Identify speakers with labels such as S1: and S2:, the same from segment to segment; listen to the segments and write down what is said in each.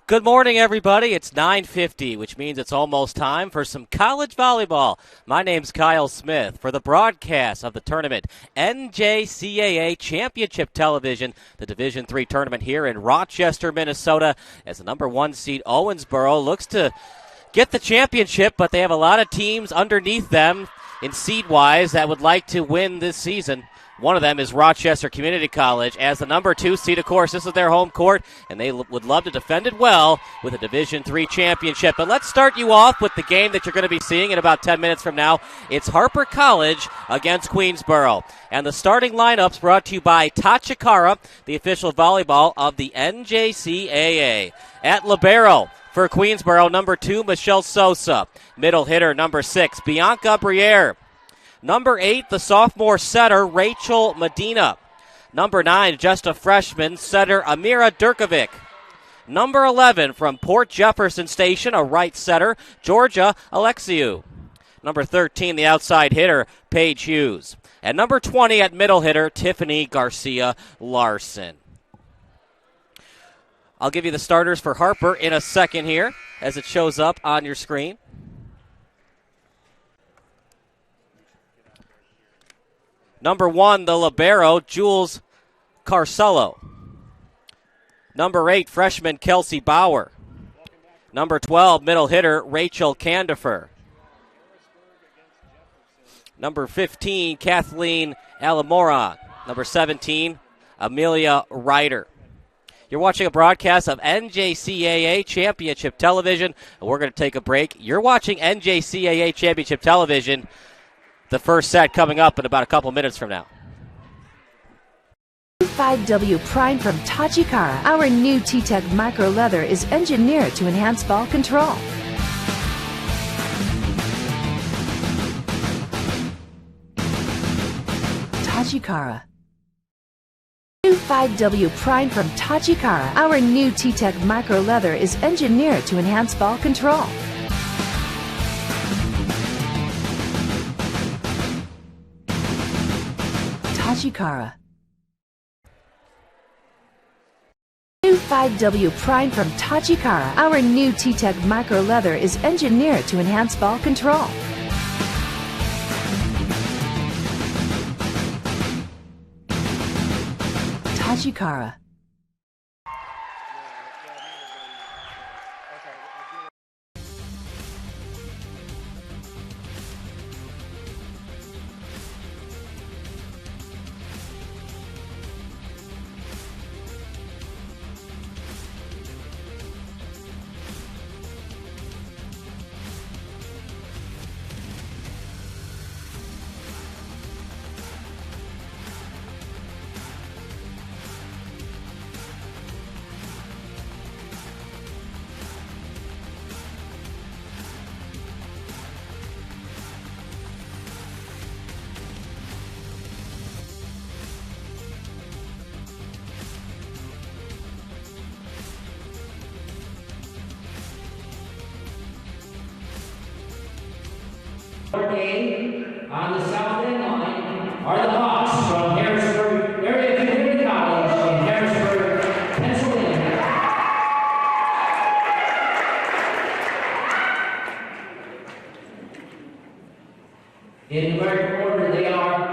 S1: Good morning, everybody. It's 9:50, which means it's almost time for some college volleyball. My name's Kyle Smith for the broadcast of the tournament, NJCAA Championship Television, the Division III tournament here in Rochester, Minnesota, as the number 1 seed Owensboro looks to get the championship, but they have a lot of teams underneath them in seed-wise that would like to win this season. One of them is Rochester Community College. As the number 2 seed, of course, this is their home court, and they would love to defend it well with a Division III championship. But let's start you off with the game that you're going to be seeing in about 10 minutes from now. It's Harper College against Queensborough. And the starting lineups brought to you by Tachikara, the official volleyball of the NJCAA. At libero for Queensborough, number 2, Michelle Sosa. Middle hitter, number 6, Bianca Briere. Number 8, the sophomore setter, Rachel Medina. Number 9, just a freshman, setter Amira Durkovic. Number 11, from Port Jefferson Station, a right setter, Georgia Alexiou. Number 13, the outside hitter, Paige Hughes. And number 20 at middle hitter, Tiffany Garcia Larson. I'll give you the starters for Harper in a second here as it shows up on your screen. Number 1, the libero, Jules Carcello. Number 8, freshman Kelsey Bauer. Number 12, middle hitter, Rachel Candifer. Number 15, Kathleen Alamoron. Number 17, Amelia Ryder. You're watching a broadcast of NJCAA Championship Television, and we're going to take a break. You're watching NJCAA Championship Television. The first set coming up in about a couple minutes from now.
S2: 5W Prime from Tachikara. Our new T-Tech micro leather is engineered to enhance ball control. Tachikara. 5W Prime from Tachikara. Our new T-Tech micro leather is engineered to enhance ball control. Tachikara. 5W Prime from Tachikara. Our new T-Tech micro leather is engineered to enhance ball control. Tachikara.
S3: On the south end line are the Hawks from Harrisburg Area Community College in Harrisburg, Pennsylvania. In numerical order, they are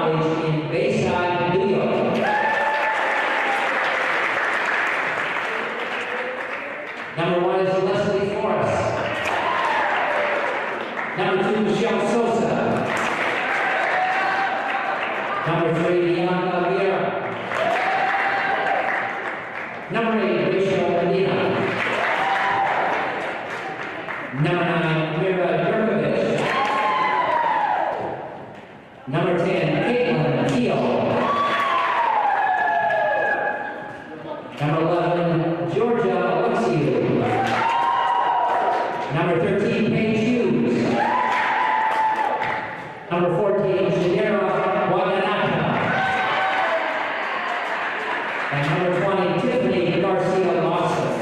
S3: College in Bayside, New York. Number 1 is Leslie Forrest. Number 2, Michelle Sosa. Number 3, Bianca Vieira. Number 8, Rachel Medina. Number 9, Mira Jurkovic. Number 10, Caitlin Teal. Number 11, Georgia Alexiou. Number 13, Paige Hughes. Number 14, Shadera Waganaka. And number 20, Tiffany Garcia Lawson.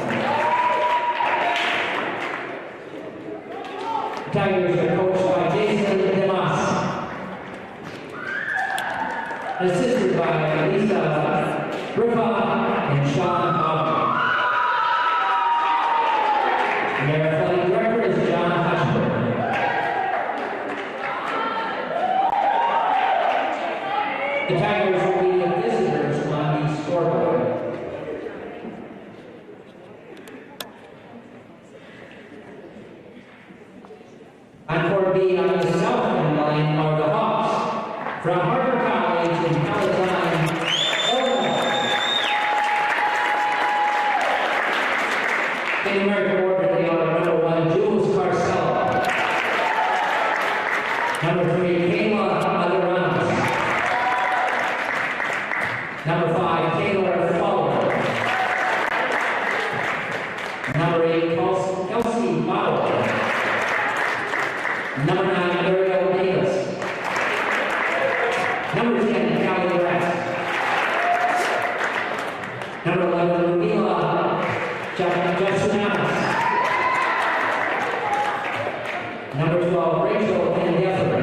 S3: The Tigers are coached by Jason Demas. Assisted by Lisa Riffa and Sean Howard. And their athletic director is John Hutchberg. The Tigers will be the visitors on the scoreboard. On court B on the south end line are the Hawks from Harper College in Palatine, Illinois. In American order, they are number 1, Jules Carcella. Number 3, Kayla Adaranos. Number 5, Taylor Fowler. Number 8, Kelsey Bauer. Number 9, Ariel Davis. Number 10, Callie Rest. Number 11, Ludmila Jeffersonanis. Number 12, Rachel Endeavor.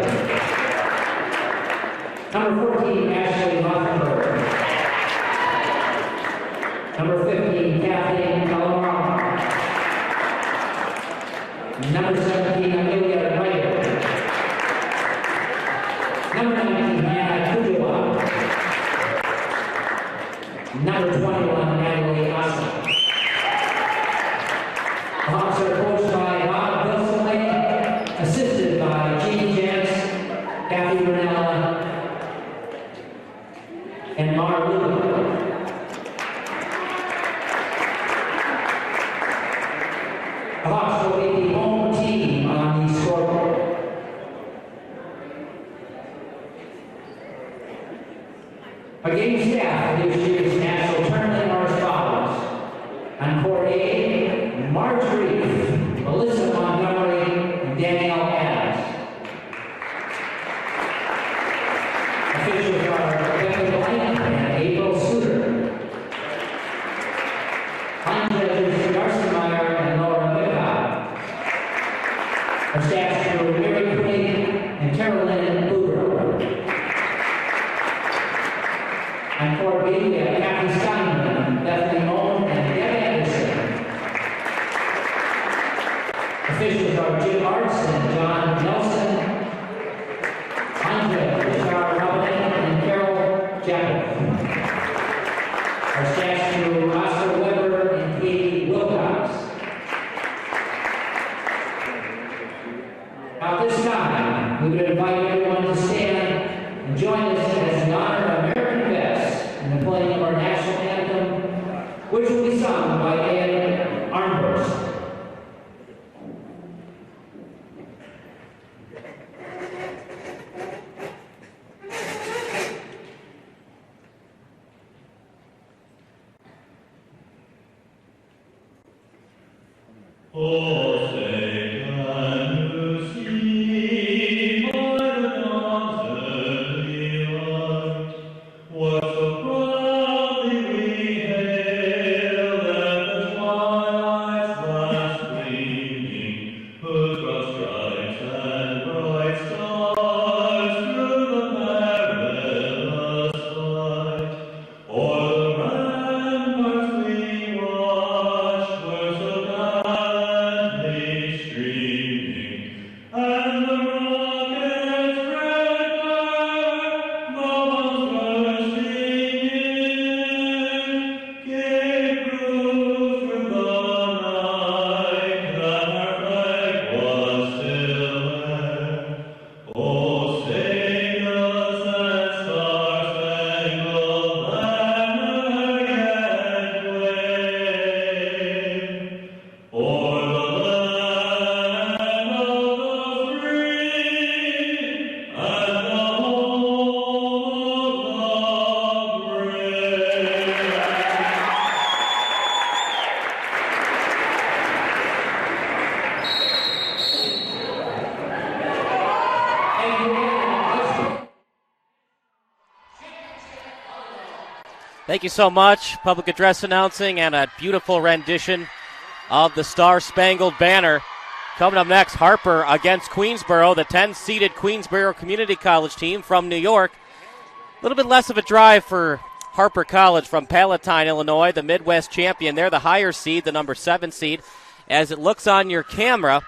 S3: Number 14, Ashley Rothenberg. Number 15, Kathleen Calamaro. Number 17, Amelia Ryder. Number 19, Hannah Kujawa. Number 21, Natalie Asa. The Hawks are coached by Bob Wilson, assisted by Jean Jantz, Kathy Brunella, and Mara Lula. The Hawks will be the home team on the scoreboard. Our game staff for this year's national tournament are as follows. On court A, Marjorie, Melissa Montgomery, and Danielle Adams. Officials are Rebecca Blank and April Suter. Line judges Darcy Meyer and Laura Mickow. Our staff are Mary Quinn and Carolyn Booger. On court B, we have Kathy Steinman, Bethany Moen, and Deb Anderson. Officials are Jim Arts and John Nelson. Andre, Richard Robin, and Carol Jackal. Our staff are Oscar Weber and Katie Wilcox. Now this time, we would invite everyone to stand and join us as an honor of American vets in the playing of our national anthem, which will be sung by Ed Armhurst.
S4: Oh, say, can you see by the dawn's early light what so proudly we hailed at the twilight's last gleaming, whose broad stripes and bright stars through the perilous fight o'er the ramparts we watched were so gallantly
S1: Thank you so much. Public address announcing and a beautiful rendition of the Star-Spangled Banner. Coming up next, Harper against Queensborough, the 10-seeded Queensborough Community College team from New York. A little bit less of a drive for Harper College from Palatine, Illinois, the Midwest champion. They're the higher seed, the number 7 seed. As it looks on your camera,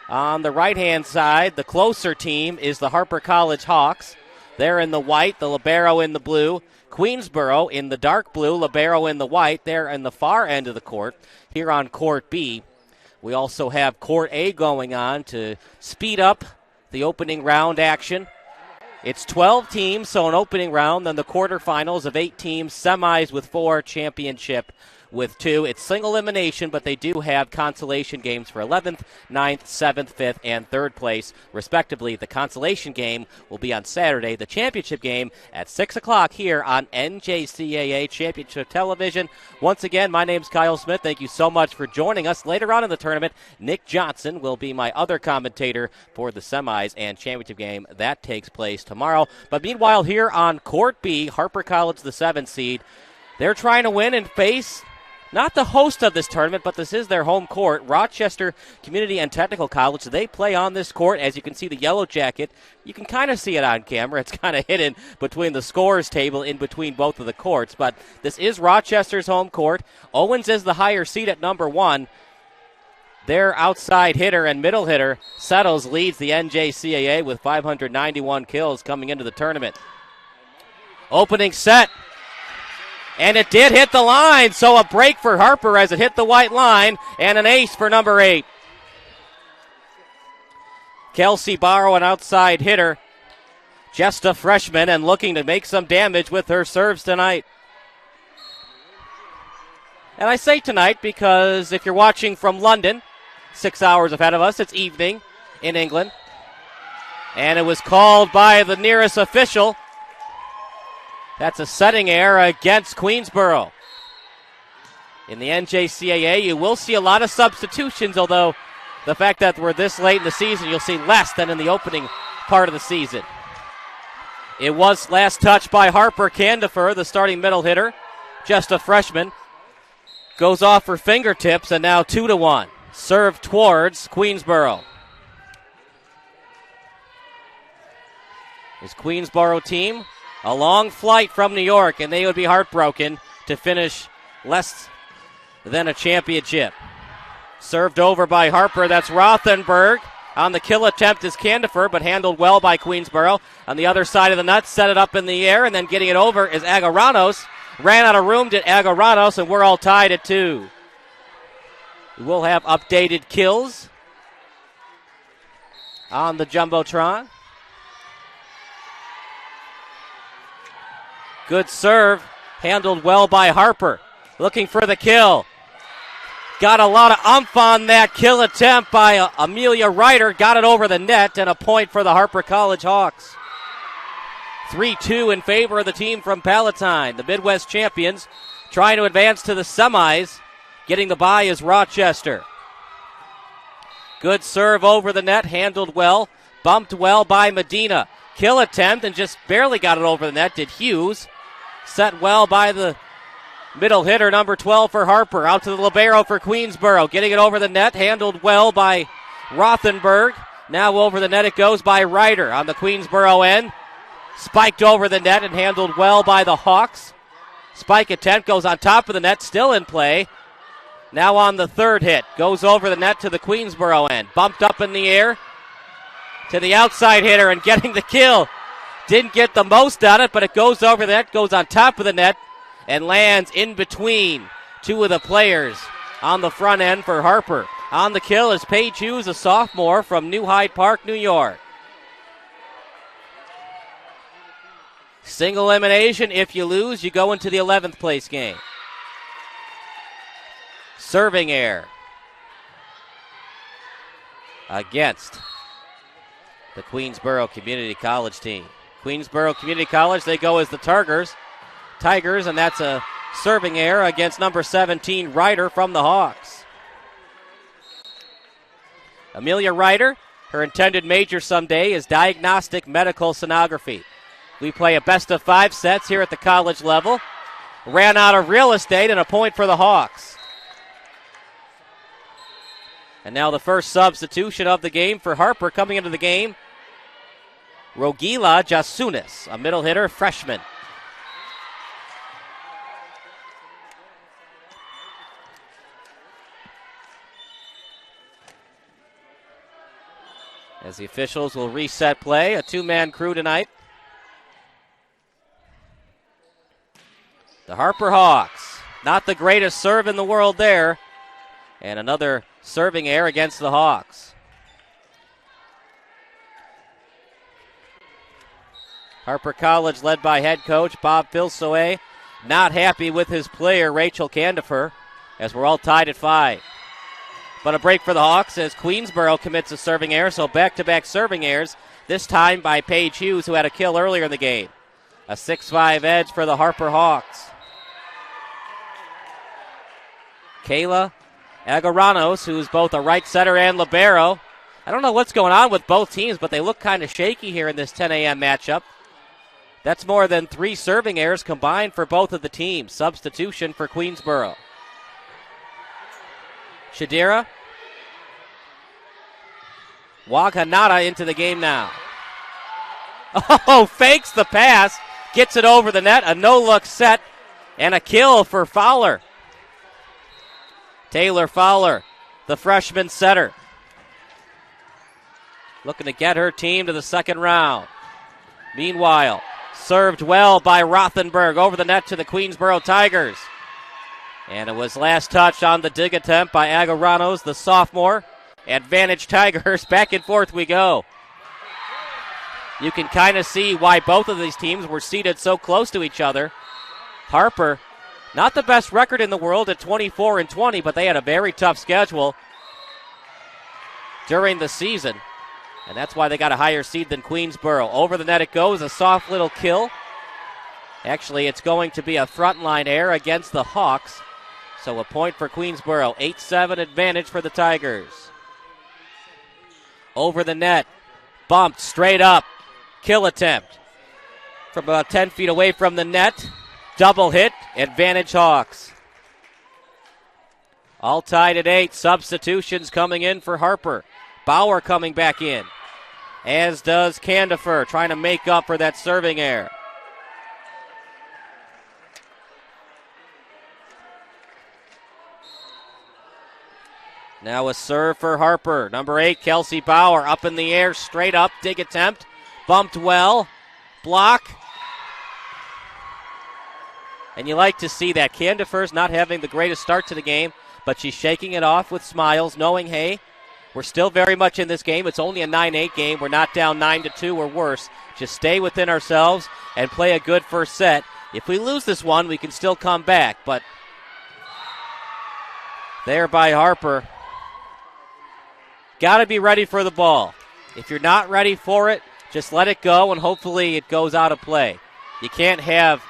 S1: on the right-hand side, the closer team is the Harper College Hawks. They're in the white, the libero in the blue. Queensborough in the dark blue, libero in the white. They're in the far end of the court, here on Court B. We also have Court A going on to speed up the opening round action. It's 12 teams, so an opening round, then the quarterfinals of 8 teams, semis with 4, championship with 2. It's single elimination, but they do have consolation games for 11th, 9th, 7th, 5th, and 3rd place, respectively. The consolation game will be on Saturday. The championship game at 6 o'clock here on NJCAA Championship Television. Once again, my name's Kyle Smith. Thank you so much for joining us. Later on in the tournament, Nick Johnson will be my other commentator for the semis and championship game. That takes place tomorrow. But meanwhile, here on Court B, Harper College, the 7th seed, they're trying to win and face not the host of this tournament, but this is their home court, Rochester Community and Technical College. They play on this court. As you can see, the yellow jacket, you can kind of see it on camera. It's kind of hidden between the scores table in between both of the courts. But this is Rochester's home court. Owens is the higher seed at number 1. Their outside hitter and middle hitter, Settles, leads the NJCAA with 591 kills coming into the tournament. Opening set. And it did hit the line, so a break for Harper as it hit the white line, and an ace for number 8. Kelsey Barrow, an outside hitter, just a freshman and looking to make some damage with her serves tonight. And I say tonight because if you're watching from London, 6 hours ahead of us, it's evening in England. And it was called by the nearest official. That's a setting error against Queensborough. In the NJCAA, you will see a lot of substitutions, although the fact that we're this late in the season, you'll see less than in the opening part of the season. It was last touched by Harper Candifer, the starting middle hitter, just a freshman. Goes off her fingertips, and now 2-1. Serve towards Queensborough. This Queensborough team, a long flight from New York, and they would be heartbroken to finish less than a championship. Served over by Harper, that's Rothenberg. On the kill attempt is Candifer, but handled well by Queensborough. On the other side of the net, set it up in the air, and then getting it over is Agaranos. Ran out of room to Agaranos, and we're all tied at 2. We'll have updated kills on the Jumbotron. Good serve, handled well by Harper. Looking for the kill. Got a lot of oomph on that kill attempt by Amelia Ryder. Got it over the net, and a point for the Harper College Hawks. 3-2 in favor of the team from Palatine. The Midwest champions trying to advance to the semis. Getting the bye is Rochester. Good serve over the net, handled well. Bumped well by Medina. Kill attempt and just barely got it over the net did Hughes. Set well by the middle hitter, number 12 for Harper. Out to the libero for Queensborough. Getting it over the net, handled well by Rothenberg. Now over the net it goes by Ryder on the Queensborough end. Spiked over the net and handled well by the Hawks. Spike attempt goes on top of the net, still in play. Now on the third hit, goes over the net to the Queensborough end. Bumped up in the air to the outside hitter and getting the kill. Didn't get the most on it, but it goes over the net, goes on top of the net, and lands in between two of the players on the front end for Harper. On the kill is Paige Hughes, a sophomore from New Hyde Park, New York. Single elimination. If you lose, you go into the 11th place game. Serving error against the Queensborough Community College team. Queensborough Community College, they go as the Tigers, and that's a serving error against number 17, Ryder from the Hawks. Amelia Ryder, her intended major someday is diagnostic medical sonography. We play a best of 5 sets here at the college level. ran out of real estate, and a point for the Hawks. And now the first substitution of the game for Harper coming into the game. Rogila Jasunis, a middle hitter, freshman. As the officials will reset play, a two-man crew tonight. The Harper Hawks, not the greatest serve in the world there. And another serving error against the Hawks. Harper College led by head coach Bob Filsoe, not happy with his player Rachel Candifer, as we're all tied at 5. But a break for the Hawks as Queensborough commits a serving error, so back-to-back serving errors, this time by Paige Hughes, who had a kill earlier in the game. A 6-5 edge for the Harper Hawks. Kayla Agaranos, who's both a right setter and libero. I don't know what's going on with both teams, but they look kind of shaky here in this 10 a.m. matchup. That's more than 3 serving errors combined for both of the teams. Substitution for Queensborough. Shadira Waghanata into the game now. Oh, fakes the pass, gets it over the net, a no-look set, and a kill for Fowler. Taylor Fowler, the freshman setter, looking to get her team to the second round. Meanwhile, served well by Rothenberg over the net to the Queensborough Tigers. And it was last touch on the dig attempt by Agaranos, the sophomore. Advantage Tigers, back and forth we go. You can kind of see why both of these teams were seated so close to each other. Harper, not the best record in the world at 24-20, but they had a very tough schedule during the season. And that's why they got a higher seed than Queensborough. Over the net it goes, a soft little kill. Actually, it's going to be a frontline error against the Hawks. So a point for Queensborough, 8-7 advantage for the Tigers. Over the net, bumped straight up, kill attempt. From about 10 feet away from the net, double hit, advantage Hawks. All tied at 8, substitutions coming in for Harper. Bauer coming back in, as does Candifer, trying to make up for that serving error. Now a serve for Harper. Number 8, Kelsey Bauer, up in the air, straight up, dig attempt. Bumped well, block. And you like to see that. Candifer's not having the greatest start to the game, but she's shaking it off with smiles, knowing, hey, we're still very much in this game. It's only a 9-8 game. We're not down 9-2 or worse. Just stay within ourselves and play a good first set. If we lose this one, we can still come back. But there by Harper. Got to be ready for the ball. If you're not ready for it, just let it go, and hopefully it goes out of play. You can't have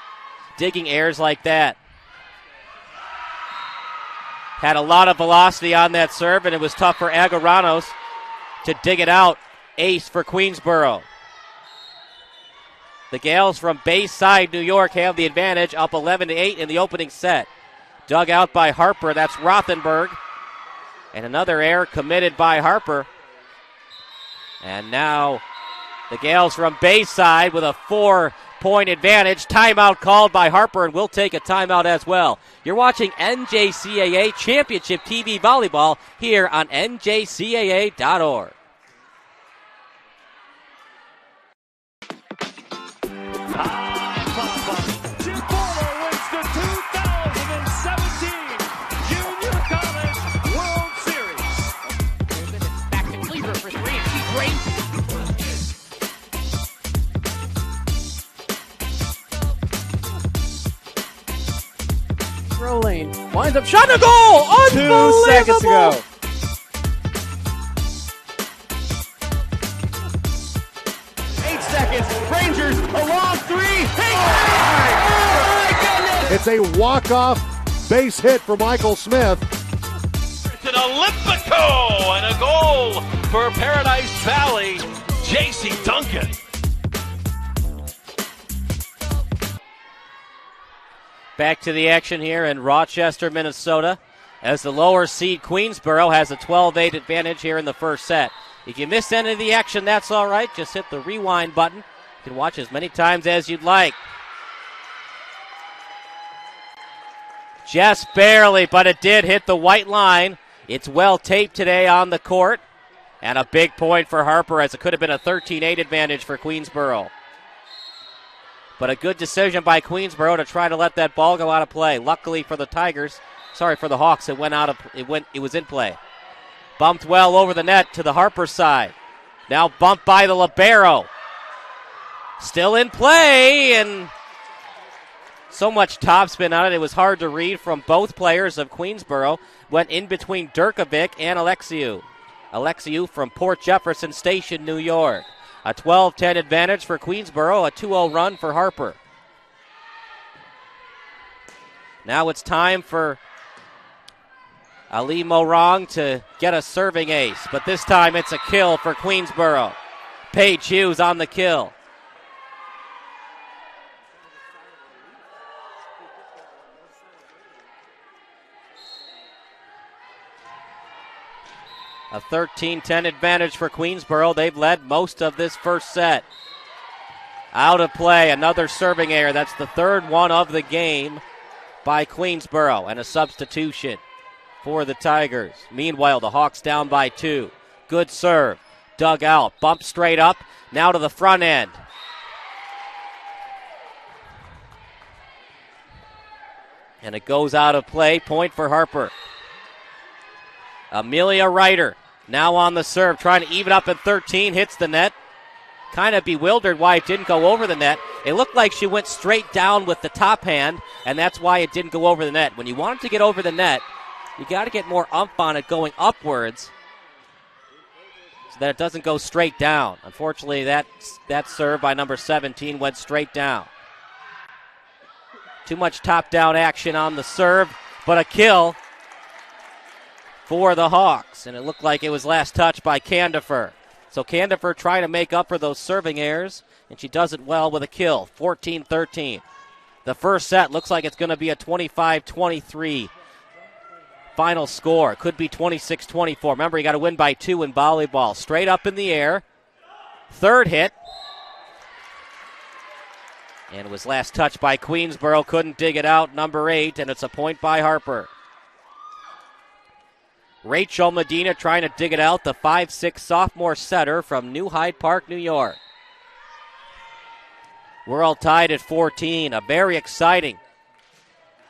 S1: digging errors like that. Had a lot of velocity on that serve, and it was tough for Agaranos to dig it out. Ace for Queensborough. The Gales from Bayside, New York have the advantage, up 11-8 in the opening set. Dug out by Harper, that's Rothenberg. And another error committed by Harper. And now the Gales from Bayside with a 4-point advantage. Timeout called by Harper, and we'll take a timeout as well. You're watching NJCAA Championship TV Volleyball here on NJCAA.org.
S5: Lane winds up shot and a goal.
S6: 2 seconds to go.
S5: Eight seconds. Rangers a long three. Oh my goodness!
S6: It's a walk-off base hit for Michael Smith.
S7: It's an Olympico and a goal for Paradise Valley. J.C. Duncan.
S1: Back to the action here in Rochester, Minnesota, as the lower seed Queensborough has a 12-8 advantage here in the first set. If you missed any of the action, that's all right. Just hit the rewind button. You can watch as many times as you'd like. Just barely, but it did hit the white line. It's well taped today on the court. And a big point for Harper, as it could have been a 13-8 advantage for Queensborough. But a good decision by Queensborough to try to let that ball go out of play. Luckily for the Hawks, it was in play. Bumped well over the net to the Harper side. Now bumped by the libero. Still in play, and so much topspin on it, it was hard to read from both players of Queensborough. Went in between Durkovic and Alexiou. Alexiou from Port Jefferson Station, New York. A 12-10 advantage for Queensborough, a 2-0 run for Harper. Now it's time for Ali Morong to get a serving ace, but this time it's a kill for Queensborough. Paige Hughes on the kill. A 13-10 advantage for Queensborough. They've led most of this first set. Out of play, another serving error. That's the third one of the game by Queensborough, and a substitution for the Tigers. Meanwhile, the Hawks down by 2. Good serve. Dug out. Bump straight up. Now to the front end. And it goes out of play. Point for Harper. Amelia Ryder now on the serve, trying to even up at 13, hits the net. Kind of bewildered why it didn't go over the net. It looked like she went straight down with the top hand, and that's why it didn't go over the net. When you want it to get over the net, you got to get more ump on it going upwards so that it doesn't go straight down. Unfortunately, that serve by number 17 went straight down. Too much top-down action on the serve, but a kill for the Hawks, and it looked like it was last touched by Candifer. So Candifer trying to make up for those serving errors, and she does it well with a kill, 14-13. The first set looks like it's going to be a 25-23 final score. It could be 26-24. Remember, you got to win by 2 in volleyball. Straight up in the air. Third hit. And it was last touched by Queensborough. Couldn't dig it out, number 8, and it's a point by Harper. Rachel Medina trying to dig it out, the 5'6" sophomore setter from New Hyde Park, New York. We're all tied at 14. A very exciting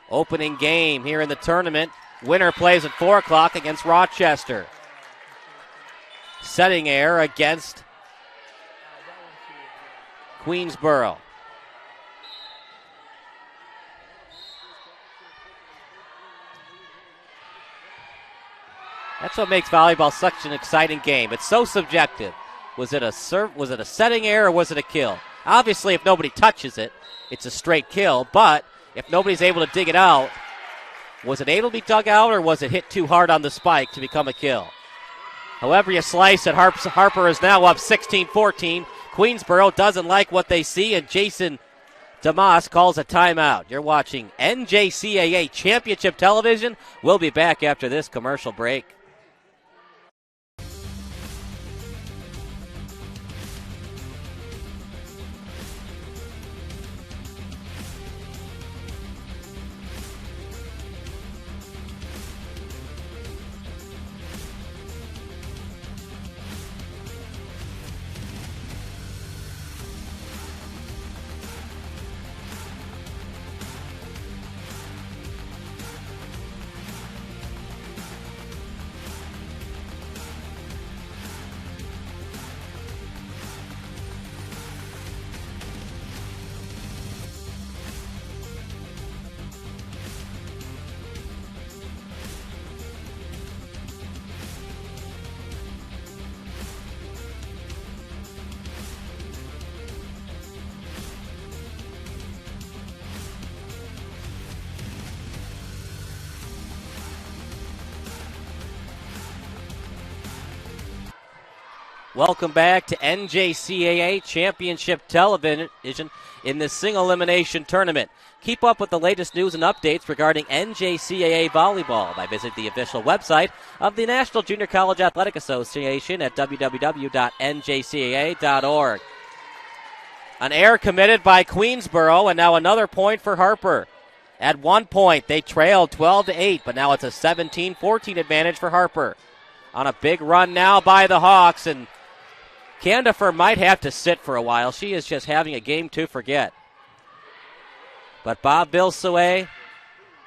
S1: opening game here in the tournament. Winner plays at 4 o'clock against Rochester. Setting error against Queensborough. That's what makes volleyball such an exciting game. It's so subjective. Was it a setting error or was it a kill? Obviously, if nobody touches it, it's a straight kill. But if nobody's able to dig it out, was it able to be dug out or was it hit too hard on the spike to become a kill? However you slice it, Harper is now up 16-14. Queensborough doesn't like what they see, and Jason Damas calls a timeout. You're watching NJCAA Championship Television. We'll be back after this commercial break. Welcome back to NJCAA Championship Television in this single elimination tournament. Keep up with the latest news and updates regarding NJCAA volleyball by visiting the official website of the National Junior College Athletic Association at www.njcaa.org. An error committed by Queensborough, and now another point for Harper. At one point, they trailed 12-8, but now it's a 17-14 advantage for Harper. On a big run now by the Hawks, and Candifer might have to sit for a while. She is just having a game to forget. But Bob Bilsaway,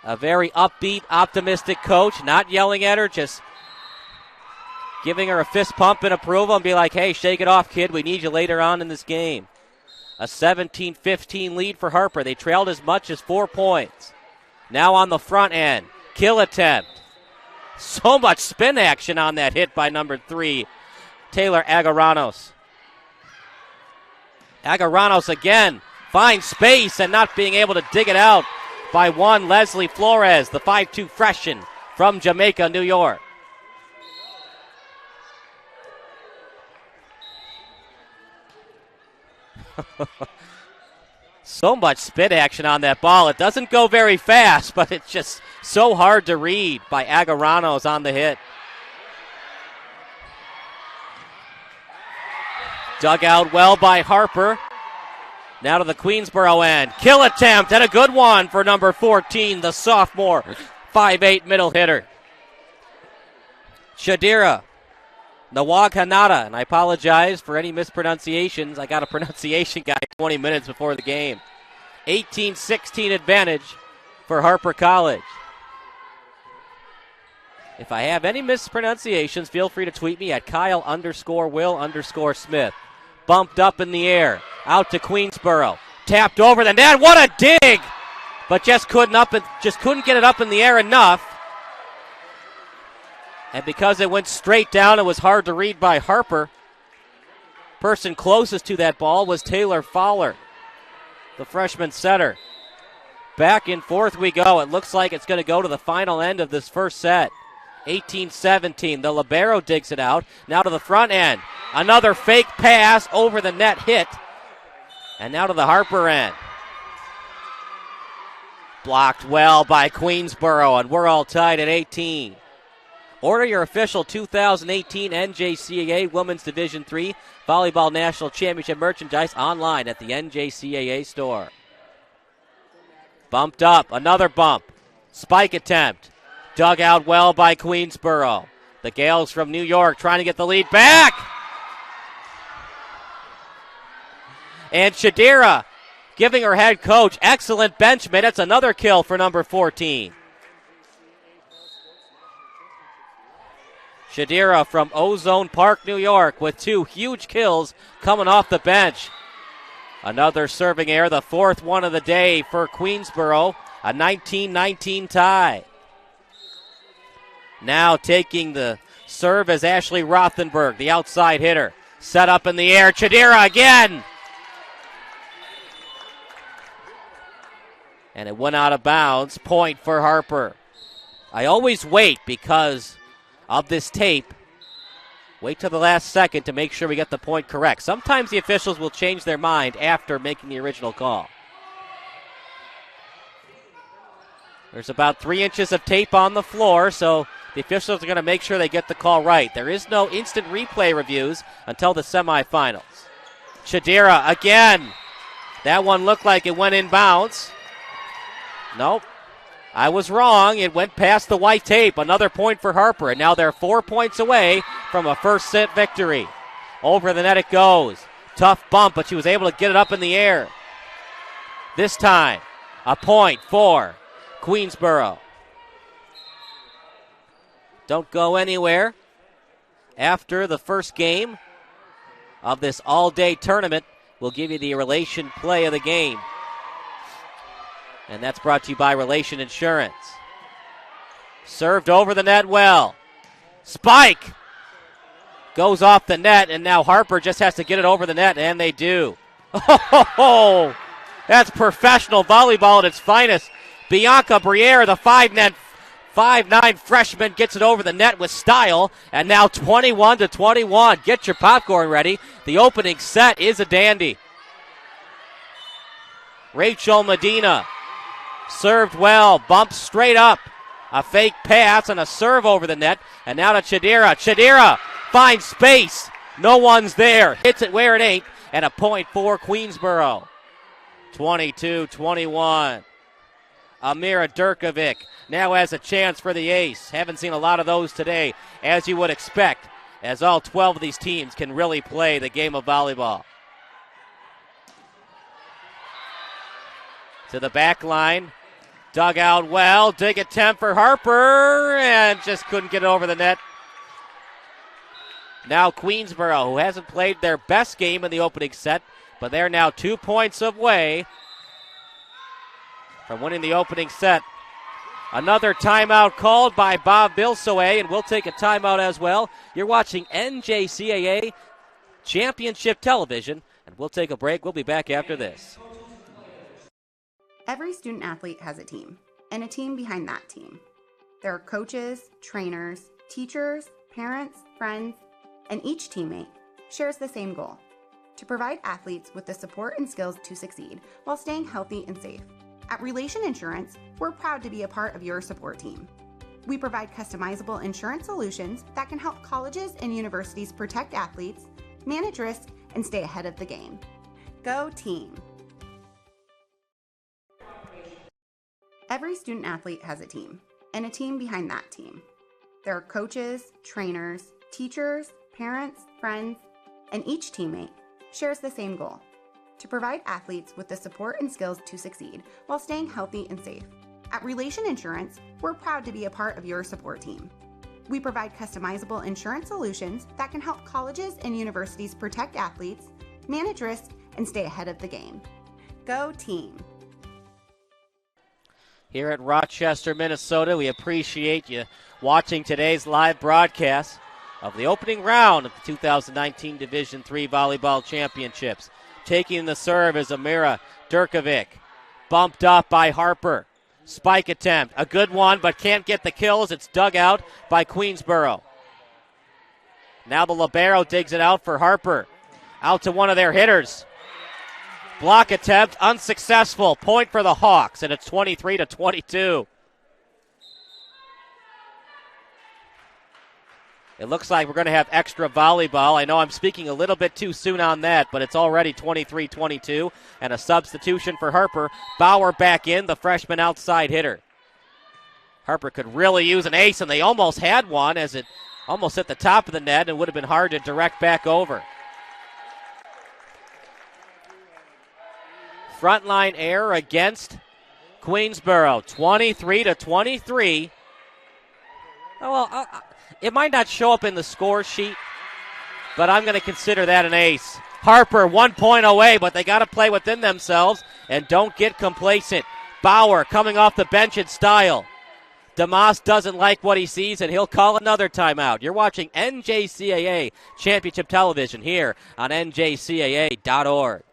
S1: a very upbeat, optimistic coach, not yelling at her, just giving her a fist pump in approval and be like, hey, shake it off, kid. We need you later on in this game. A 17-15 lead for Harper. They trailed as much as 4 points. Now on the front end, kill attempt. So much spin action on that hit by number 3, Taylor Agaranos. Agaranos again finds space and not being able to dig it out by one Leslie Flores, the 5'2 freshman from Jamaica, New York. So much spin action on that ball. It doesn't go very fast, but it's just so hard to read by Agaranos on the hit. Dug out well by Harper. Now to the Queensborough end. Kill attempt and a good one for number 14, the sophomore, 5'8 middle hitter. Shadira Nawag Hanada, and I apologize for any mispronunciations. I got a pronunciation guide 20 minutes before the game. 18-16 advantage for Harper College. If I have any mispronunciations, feel free to tweet me at Kyle_Will_Smith. Bumped up in the air, out to Queensborough. Tapped over the net. What a dig! But just couldn't get it up in the air enough. And because it went straight down, it was hard to read by Harper. Person closest to that ball was Taylor Fowler, the freshman setter. Back and forth we go. It looks like it's going to go to the final end of this first set. 18-17. The libero digs it out. Now to the front end. Another fake pass over the net hit. And now to the Harper end. Blocked well by Queensborough, and we're all tied at 18. Order your official 2018 NJCAA Women's Division III Volleyball National Championship merchandise online at the NJCAA store. Bumped up, another bump. Spike attempt. Dug out well by Queensborough. The Gales from New York trying to get the lead back. And Shadira giving her head coach excellent bench minutes. Another kill for number 14. Shadira from Ozone Park, New York, with 2 huge kills coming off the bench. Another serving error, the 4th one of the day for Queensborough. A 19-19 tie. Now taking the serve is Ashley Rothenberg, the outside hitter. Set up in the air, Shadira again. And it went out of bounds. Point for Harper. I always wait because of this tape. Wait till the last second to make sure we get the point correct. Sometimes the officials will change their mind after making the original call. There's about 3 inches of tape on the floor, so the officials are going to make sure they get the call right. There is no instant replay reviews until the semifinals. Shadira again. That one looked like it went in bounds. Nope. I was wrong. It went past the white tape. Another point for Harper, and now they're 4 points away from a first set victory. Over the net it goes. Tough bump, but she was able to get it up in the air. This time, a point for Queensborough. Don't go anywhere. After the first game of this all-day tournament, we'll give you the Relation play of the game. And that's brought to you by Relation Insurance. Served over the net well. Spike goes off the net, and now Harper just has to get it over the net, and they do. Oh, that's professional volleyball at its finest. Bianca Briere, the 5'9" freshman gets it over the net with style, and now 21-21. Get your popcorn ready. The opening set is a dandy. Rachel Medina served well, bumps straight up. A fake pass and a serve over the net, and now to Chidira. Chidira finds space. No one's there. Hits it where it ain't, and a point for Queensborough. 22-21. Amira Durkovic now has a chance for the ace. Haven't seen a lot of those today, as you would expect, as all 12 of these teams can really play the game of volleyball. To the back line. Dug out well. Dig attempt for Harper, and just couldn't get it over the net. Now Queensborough, who hasn't played their best game in the opening set, but they're now 2 points away from winning the opening set. Another timeout called by Bob Bilsoe, and we'll take a timeout as well. You're watching NJCAA Championship Television, and we'll take a break. We'll be back after this.
S8: Every student athlete has a team, and a team behind that team. There are coaches, trainers, teachers, parents, friends, and each teammate shares the same goal: to provide athletes with the support and skills to succeed while staying healthy and safe. At Relation Insurance, we're proud to be a part of your support team. We provide customizable insurance solutions that can help colleges and universities protect athletes, manage risk, and stay ahead of the game. Go team! Every student athlete has a team, and a team behind that team. There are coaches, trainers, teachers, parents, friends, and each teammate shares the same goal: to provide athletes with the support and skills to succeed while staying healthy and safe. At Relation Insurance, we're proud to be a part of your support team. We provide customizable insurance solutions that can help colleges and universities protect athletes, manage risk, and stay ahead of the game. Go team!
S1: Here at Rochester, Minnesota, we appreciate you watching today's live broadcast of the opening round of the 2019 Division III Volleyball Championships. Taking the serve is Amira Durkovic. Bumped up by Harper. Spike attempt. A good one, but can't get the kills. It's dug out by Queensborough. Now the libero digs it out for Harper. Out to one of their hitters. Block attempt, unsuccessful. Point for the Hawks, and it's 23-22. It looks like we're going to have extra volleyball. I know I'm speaking a little bit too soon on that, but it's already 23-22, and a substitution for Harper. Bauer back in, the freshman outside hitter. Harper could really use an ace, and they almost had one as it almost hit the top of the net and would have been hard to direct back over. Frontline error against Queensborough, 23-23. Well, it might not show up in the score sheet, but I'm going to consider that an ace. Harper 1 point away, but they got to play within themselves and don't get complacent. Bauer coming off the bench in style. DeMoss doesn't like what he sees, and he'll call another timeout. You're watching NJCAA Championship Television here on NJCAA.org.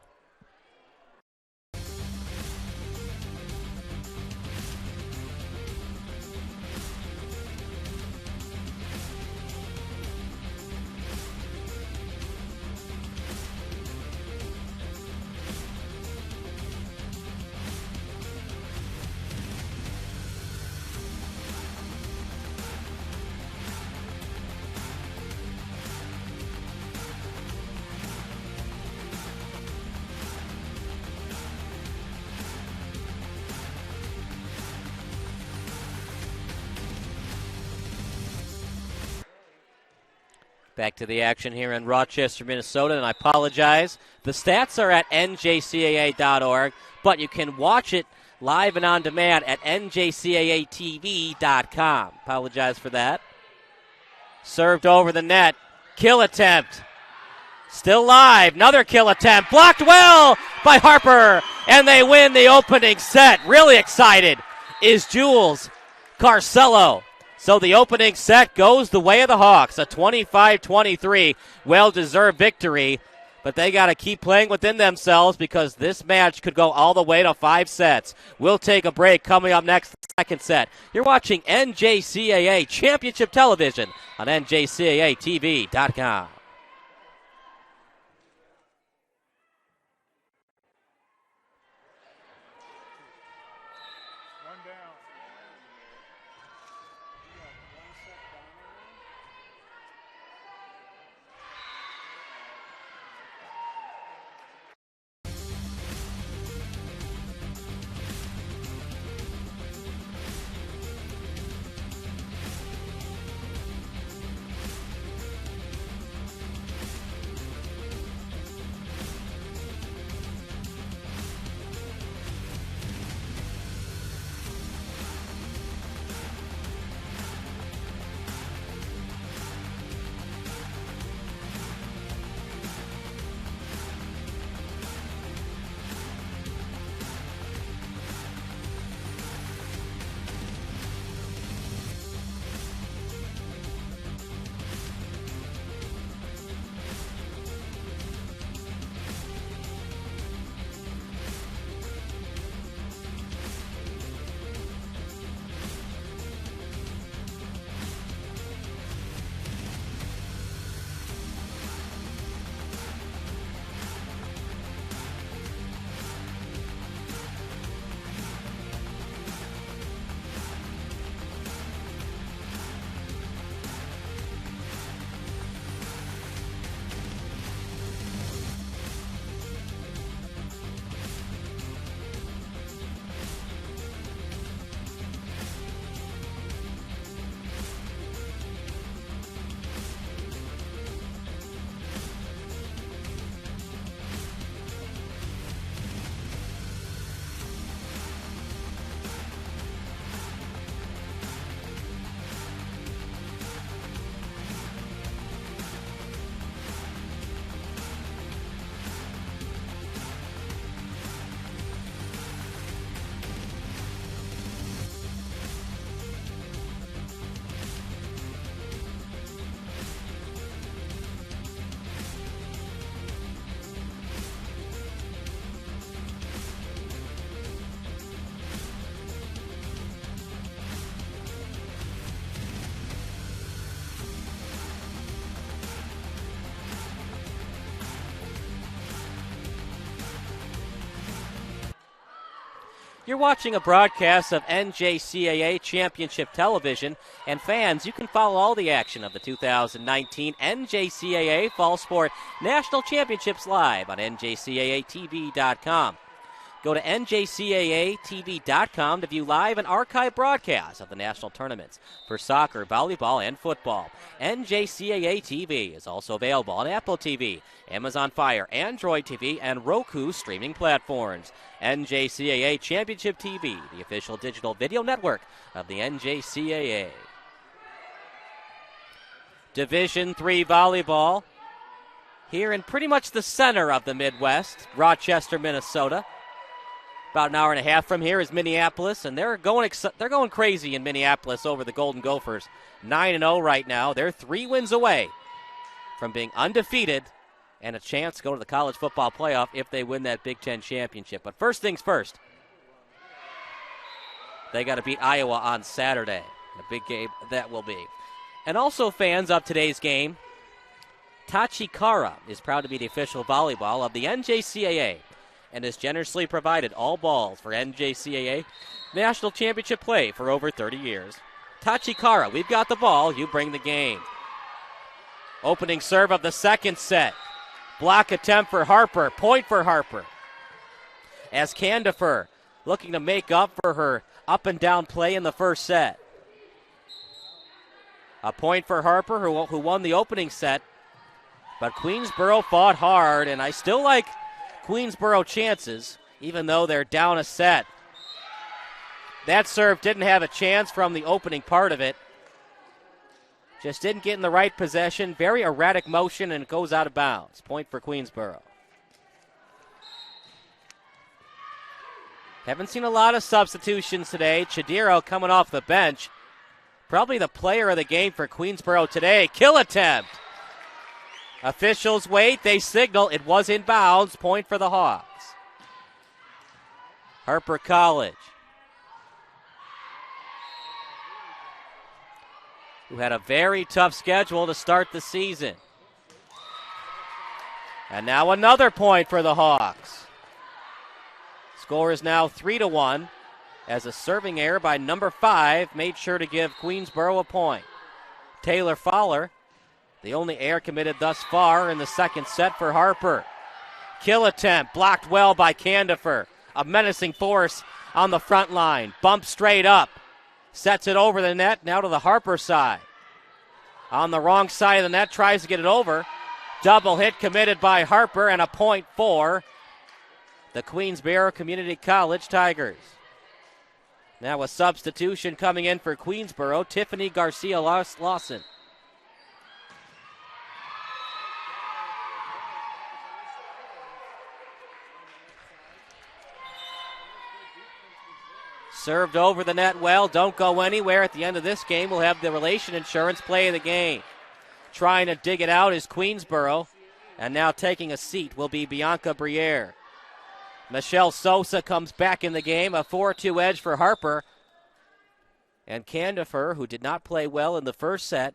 S1: Back to the action here in Rochester, Minnesota, and I apologize. The stats are at njcaa.org, but you can watch it live and on demand at njcaatv.com. Apologize for that. Served over the net. Kill attempt. Still live. Another kill attempt. Blocked well by Harper, and they win the opening set. Really excited is Jules Carcello. So the opening set goes the way of the Hawks, a 25-23 well-deserved victory. But they got to keep playing within themselves because this match could go all the way to 5 sets. We'll take a break. Coming up next, the second set. You're watching NJCAA Championship Television on NJCAATV.com. You're watching a broadcast of NJCAA Championship Television, and fans, you can follow all the action of the 2019 NJCAA Fall Sport National Championships live on NJCAATV.com. Go to NJCAATV.com to view live and archive broadcasts of the national tournaments for soccer, volleyball, and football. NJCAA TV is also available on Apple TV, Amazon Fire, Android TV, and Roku streaming platforms. NJCAA Championship TV, the official digital video network of the NJCAA. Division III volleyball here in pretty much the center of the Midwest, Rochester, Minnesota. About an hour and a half from here is Minneapolis, and they're going crazy in Minneapolis over the Golden Gophers. 9-0 right now. They're 3 wins away from being undefeated and a chance to go to the college football playoff if they win that Big Ten championship. But first things first, they got to beat Iowa on Saturday. A big game that will be. And also, fans of today's game, Tachikara is proud to be the official volleyball of the NJCAA and has generously provided all balls for NJCAA national championship play for over 30 years. Tachikara, we've got the ball, you bring the game. Opening serve of the second set. Block attempt for Harper, point for Harper. As Candifer looking to make up for her up and down play in the first set. A point for Harper, who won the opening set. But Queensborough fought hard, and I still like Queensborough chances, even though they're down a set. That serve didn't have a chance from the opening part of it. Just didn't get in the right possession. Very erratic motion, and it goes out of bounds. Point for Queensborough. Haven't seen a lot of substitutions today. Chidiro coming off the bench. Probably the player of the game for Queensborough today. Kill attempt. Officials wait. They signal. It was in bounds. Point for the Hawks. Harper College, who had a very tough schedule to start the season. And now another point for the Hawks. Score is now 3-1 as a serving error by number 5 made sure to give Queensborough a point. Taylor Fowler, the only error committed thus far in the second set for Harper. Kill attempt blocked well by Candifer. A menacing force on the front line. Bump straight up. Sets it over the net, now to the Harper side. On the wrong side of the net, tries to get it over. Double hit committed by Harper, and a point for the Queensborough Community College Tigers. Now a substitution coming in for Queensborough, Tiffany Garcia-Lawson. Served over the net well. Don't go anywhere. At the end of this game, we'll have the Relation Insurance play of the game. Trying to dig it out is Queensborough. And now taking a seat will be Bianca Briere. Michelle Sosa comes back in the game. A 4-2 edge for Harper. And Candifer, who did not play well in the first set,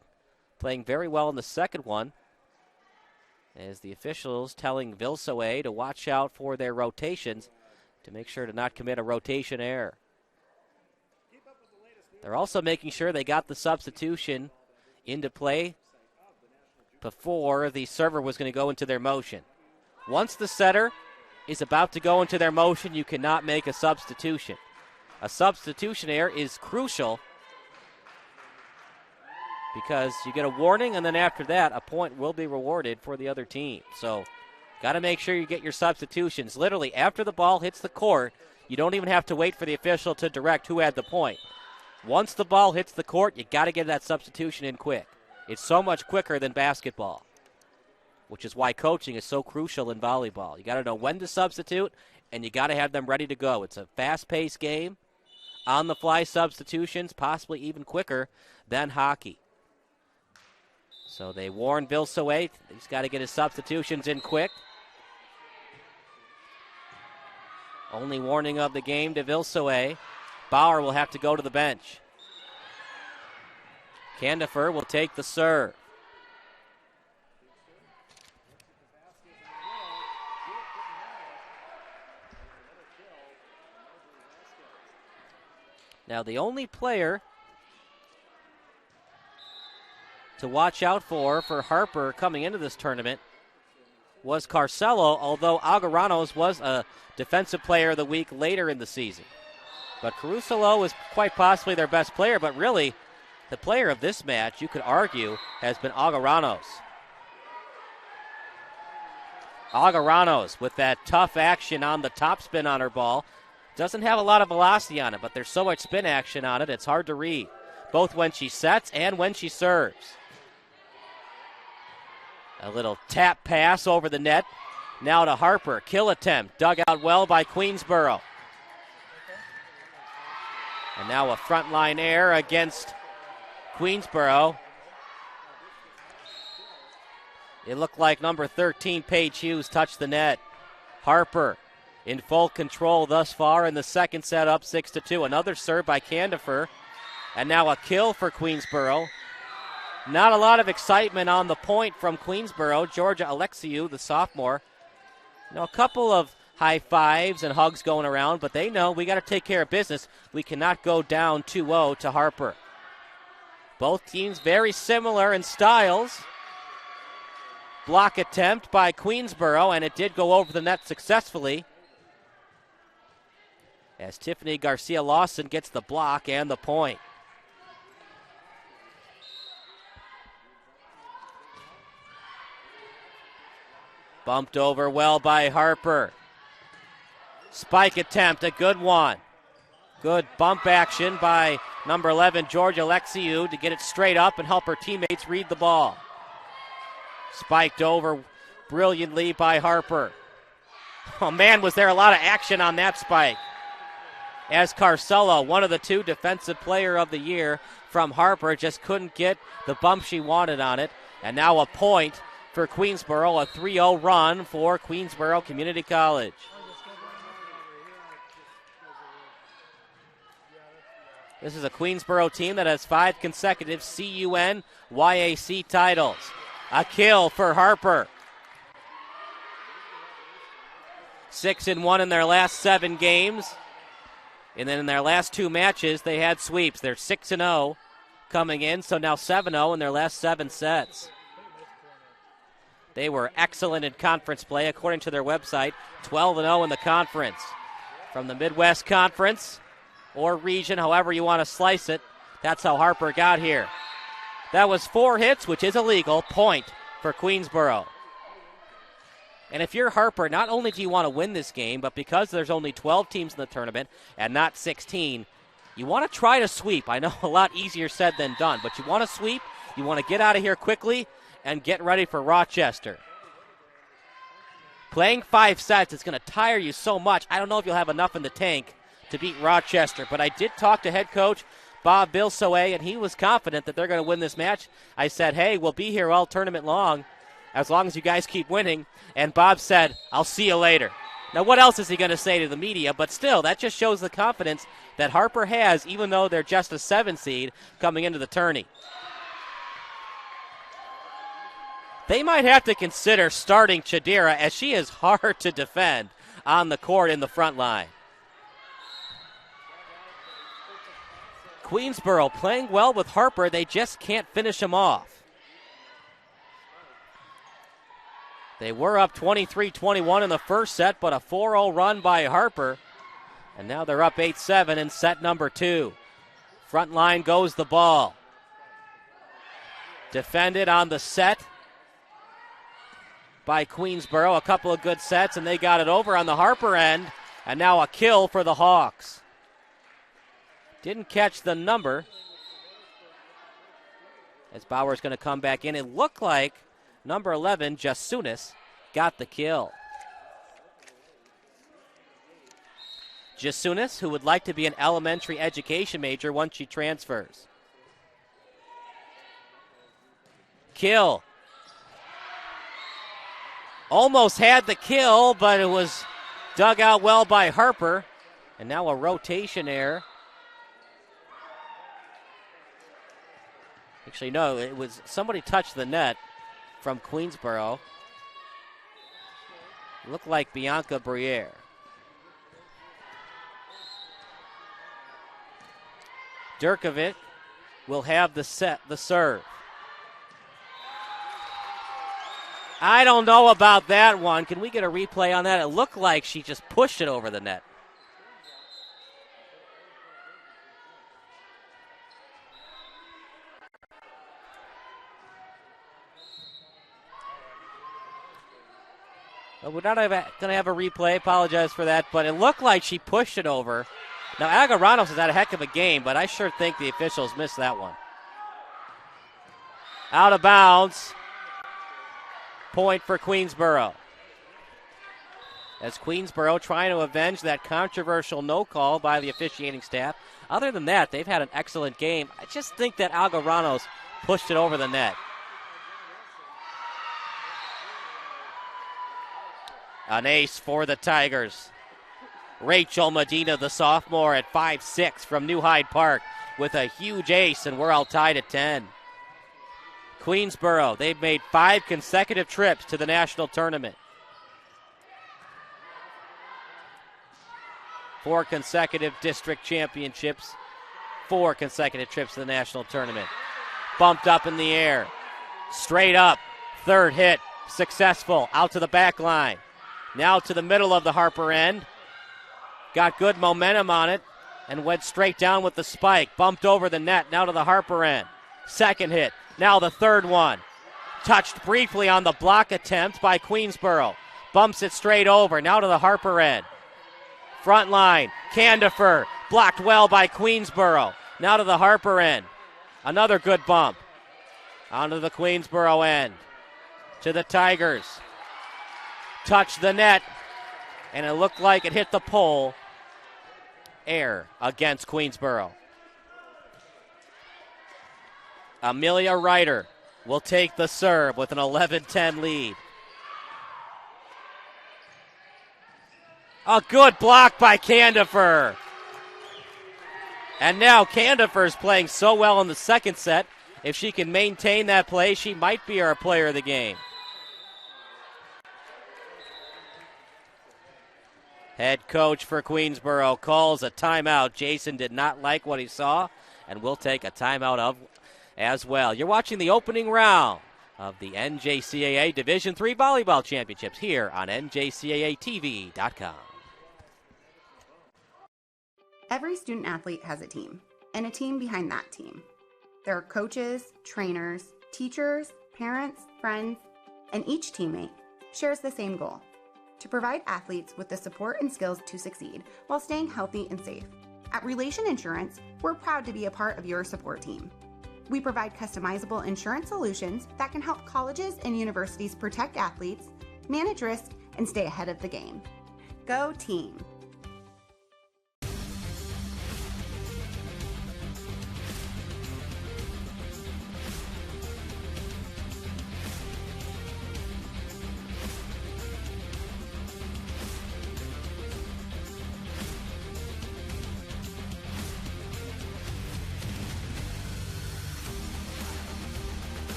S1: playing very well in the second one. As the officials telling Vilsoe to watch out for their rotations to make sure to not commit a rotation error. They're also making sure they got the substitution into play before the server was going to go into their motion. Once the setter is about to go into their motion, you cannot make a substitution. A substitution error is crucial because you get a warning, and then after that, a point will be rewarded for the other team. So got to make sure you get your substitutions. Literally, after the ball hits the court, you don't even have to wait for the official to direct who had the point. Once the ball hits the court, you got to get that substitution in quick. It's so much quicker than basketball, which is why coaching is so crucial in volleyball. You got to know when to substitute, and you got to have them ready to go. It's a fast-paced game, on-the-fly substitutions, possibly even quicker than hockey. So they warn Vilsoe. He's got to get his substitutions in quick. Only warning of the game to Vilsoe. Bauer will have to go to the bench. Candifer will take the serve. Now the only player to watch out for Harper coming into this tournament was Carcelo, although Algaranos was a defensive player of the week later in the season. But Caruso is quite possibly their best player, but really the player of this match, you could argue, has been Algaranos. Algaranos with that tough action on the topspin on her ball. Doesn't have a lot of velocity on it, but there's so much spin action on it, it's hard to read, both when she sets and when she serves. A little tap pass over the net. Now to Harper. Kill attempt. Dug out well by Queensborough. And now a frontline error against Queensborough. It looked like number 13, Paige Hughes, touched the net. Harper in full control thus far in the second set, up 6-2. Another serve by Candifer. And now a kill for Queensborough. Not a lot of excitement on the point from Queensborough. Georgia Alexiou, the sophomore. A couple of high fives and hugs going around, but they know we got to take care of business. We cannot go down 2-0 to Harper. Both teams very similar in styles. Block attempt by Queensborough, and it did go over the net successfully, as Tiffany Garcia-Lawson gets the block and the point. Bumped over well by Harper. Spike attempt, a good one. Good bump action by number 11, Georgia Alexiou, to get it straight up and help her teammates read the ball. Spiked over brilliantly by Harper. Oh man, was there a lot of action on that spike. As Carcelo, one of the two defensive player of the year from Harper, just couldn't get the bump she wanted on it. And now a point for Queensborough, a 3-0 run for Queensborough Community College. This is a Queensborough team that has 5 consecutive CUN-YAC titles. A kill for Harper. 6-1 in their last 7 games. And then in their last 2 matches, they had sweeps. They're 6-0 coming in, so now 7-0 in their last 7 sets. They were excellent in conference play, according to their website. 12-0 in the conference. From the Midwest Conference or region, however you want to slice it, that's how Harper got here. That was 4 hits, which is illegal. Point for Queensborough. And if you're Harper, not only do you want to win this game, but because there's only 12 teams in the tournament and not 16, you want to try to sweep. I know a lot easier said than done, but you want to sweep, you want to get out of here quickly and get ready for Rochester. Playing 5 sets is going to tire you so much. I don't know if you'll have enough in the tank to beat Rochester, but I did talk to head coach Bob Bilsoe, and he was confident that they're going to win this match. I said, hey, we'll be here all tournament long as you guys keep winning. And Bob said, I'll see you later. Now, what else is he going to say to the media? But still, that just shows the confidence that Harper has, even though they're just a 7 seed coming into the tourney. They might have to consider starting Chadira, as she is hard to defend on the court in the front line. Queensborough playing well with Harper. They just can't finish him off. They were up 23-21 in the first set, but a 4-0 run by Harper. And now they're up 8-7 in set number 2. Front line goes the ball. Defended on the set by Queensborough. A couple of good sets, and they got it over on the Harper end. And now a kill for the Hawks. Didn't catch the number. As Bauer's going to come back in. It looked like number 11, Jasunis, got the kill. Jasunis, who would like to be an elementary education major once she transfers. Kill. Almost had the kill, but it was dug out well by Harper. And now a rotation error. Actually, no, it was somebody touched the net from Queensborough. Looked like Bianca Briere. Durkovic will have the serve. I don't know about that one. Can we get a replay on that? It looked like she just pushed it over the net. We're not going to have a replay. Apologize for that, but it looked like she pushed it over. Now, Agaranos has had a heck of a game, but I sure think the officials missed that one. Out of bounds. Point for Queensborough. As Queensborough trying to avenge that controversial no call by the officiating staff. Other than that, they've had an excellent game. I just think that Agaranos pushed it over the net. An ace for the Tigers. Rachel Medina, the sophomore, at 5'6" from New Hyde Park with a huge ace, and we're all tied at 10. Queensborough, they've made 5 consecutive trips to the national tournament. 4 consecutive district championships. 4 consecutive trips to the national tournament. Bumped up in the air. Straight up. Third hit. Successful. Out to the back line. Now to the middle of the Harper end. Got good momentum on it and went straight down with the spike. Bumped over the net. Now to the Harper end. Second hit. Now the third one. Touched briefly on the block attempt by Queensborough. Bumps it straight over. Now to the Harper end. Front line. Candifer. Blocked well by Queensborough. Now to the Harper end. Another good bump. Onto the Queensborough end. To the Tigers. Touched the net, and it looked like it hit the pole. Error against Queensborough. Amelia Ryder will take the serve with an 11-10 lead. A good block by Candifer. And now Candifer's playing so well in the second set. If she can maintain that play, she might be our player of the game. Head coach for Queensborough calls a timeout. Jason did not like what he saw, and will take a timeout as well. You're watching the opening round of the NJCAA Division III Volleyball Championships here on NJCAATV.com.
S8: Every student athlete has a team, and a team behind that team. There are coaches, trainers, teachers, parents, friends, and each teammate shares the same goal: to provide athletes with the support and skills to succeed while staying healthy and safe. At Relation Insurance, we're proud to be a part of your support team. We provide customizable insurance solutions that can help colleges and universities protect athletes, manage risk, and stay ahead of the game. Go team!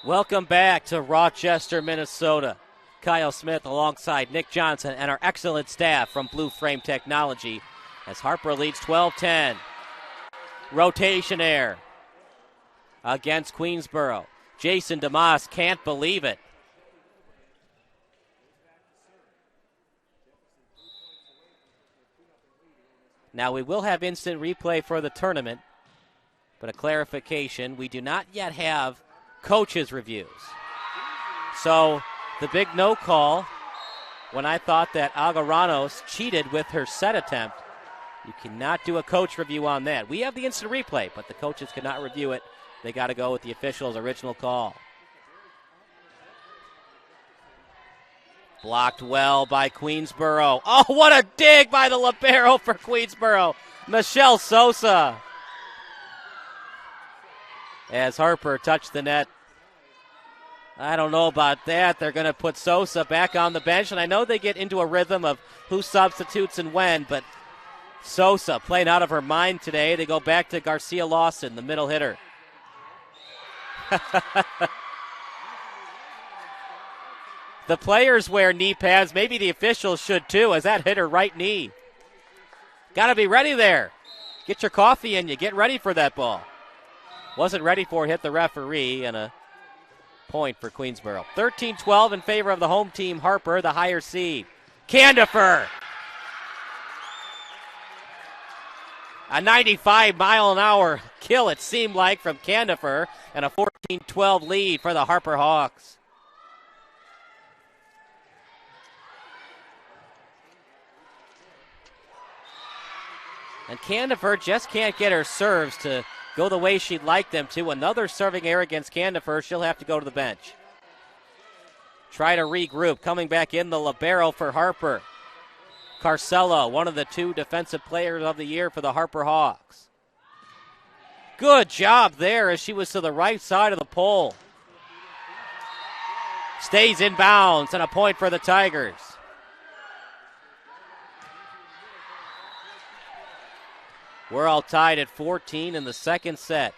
S1: Welcome back to Rochester, Minnesota. Kyle Smith alongside Nick Johnson and our excellent staff from Blue Frame Technology as Harper leads 12-10. Rotation air against Queensborough. Jason DeMoss can't believe it. Now we will have instant replay for the tournament, but a clarification, we do not yet have coaches' reviews. So the big no call when I thought that Algaranos cheated with her set attempt, you cannot do a coach review on that. We have the instant replay, but the coaches cannot review it. They got to go with the official's original call. Blocked well by Queensborough. Oh, what a dig by the libero for Queensborough. Michelle Sosa. As Harper touched the net. I don't know about that. They're going to put Sosa back on the bench, and I know they get into a rhythm of who substitutes and when, but Sosa playing out of her mind today. They go back to Garcia Lawson, the middle hitter. The players wear knee pads. Maybe the officials should too, as that hit her right knee. Got to be ready there. Get your coffee in you. Get ready for that ball. Wasn't ready for it, hit the referee, and a point for Queensborough. 13-12 in favor of the home team, Harper, the higher seed. Candifer. A 95-mile-an-hour kill, it seemed like, from Candifer, and a 14-12 lead for the Harper Hawks. And Candifer just can't get her serves to go the way she'd like them to. Another serving error against Candifer. She'll have to go to the bench. Try to regroup. Coming back in, the libero for Harper. Carcella, one of the two defensive players of the year for the Harper Hawks. Good job there as she was to the right side of the pole. Stays in bounds, and a point for the Tigers. We're all tied at 14 in the second set.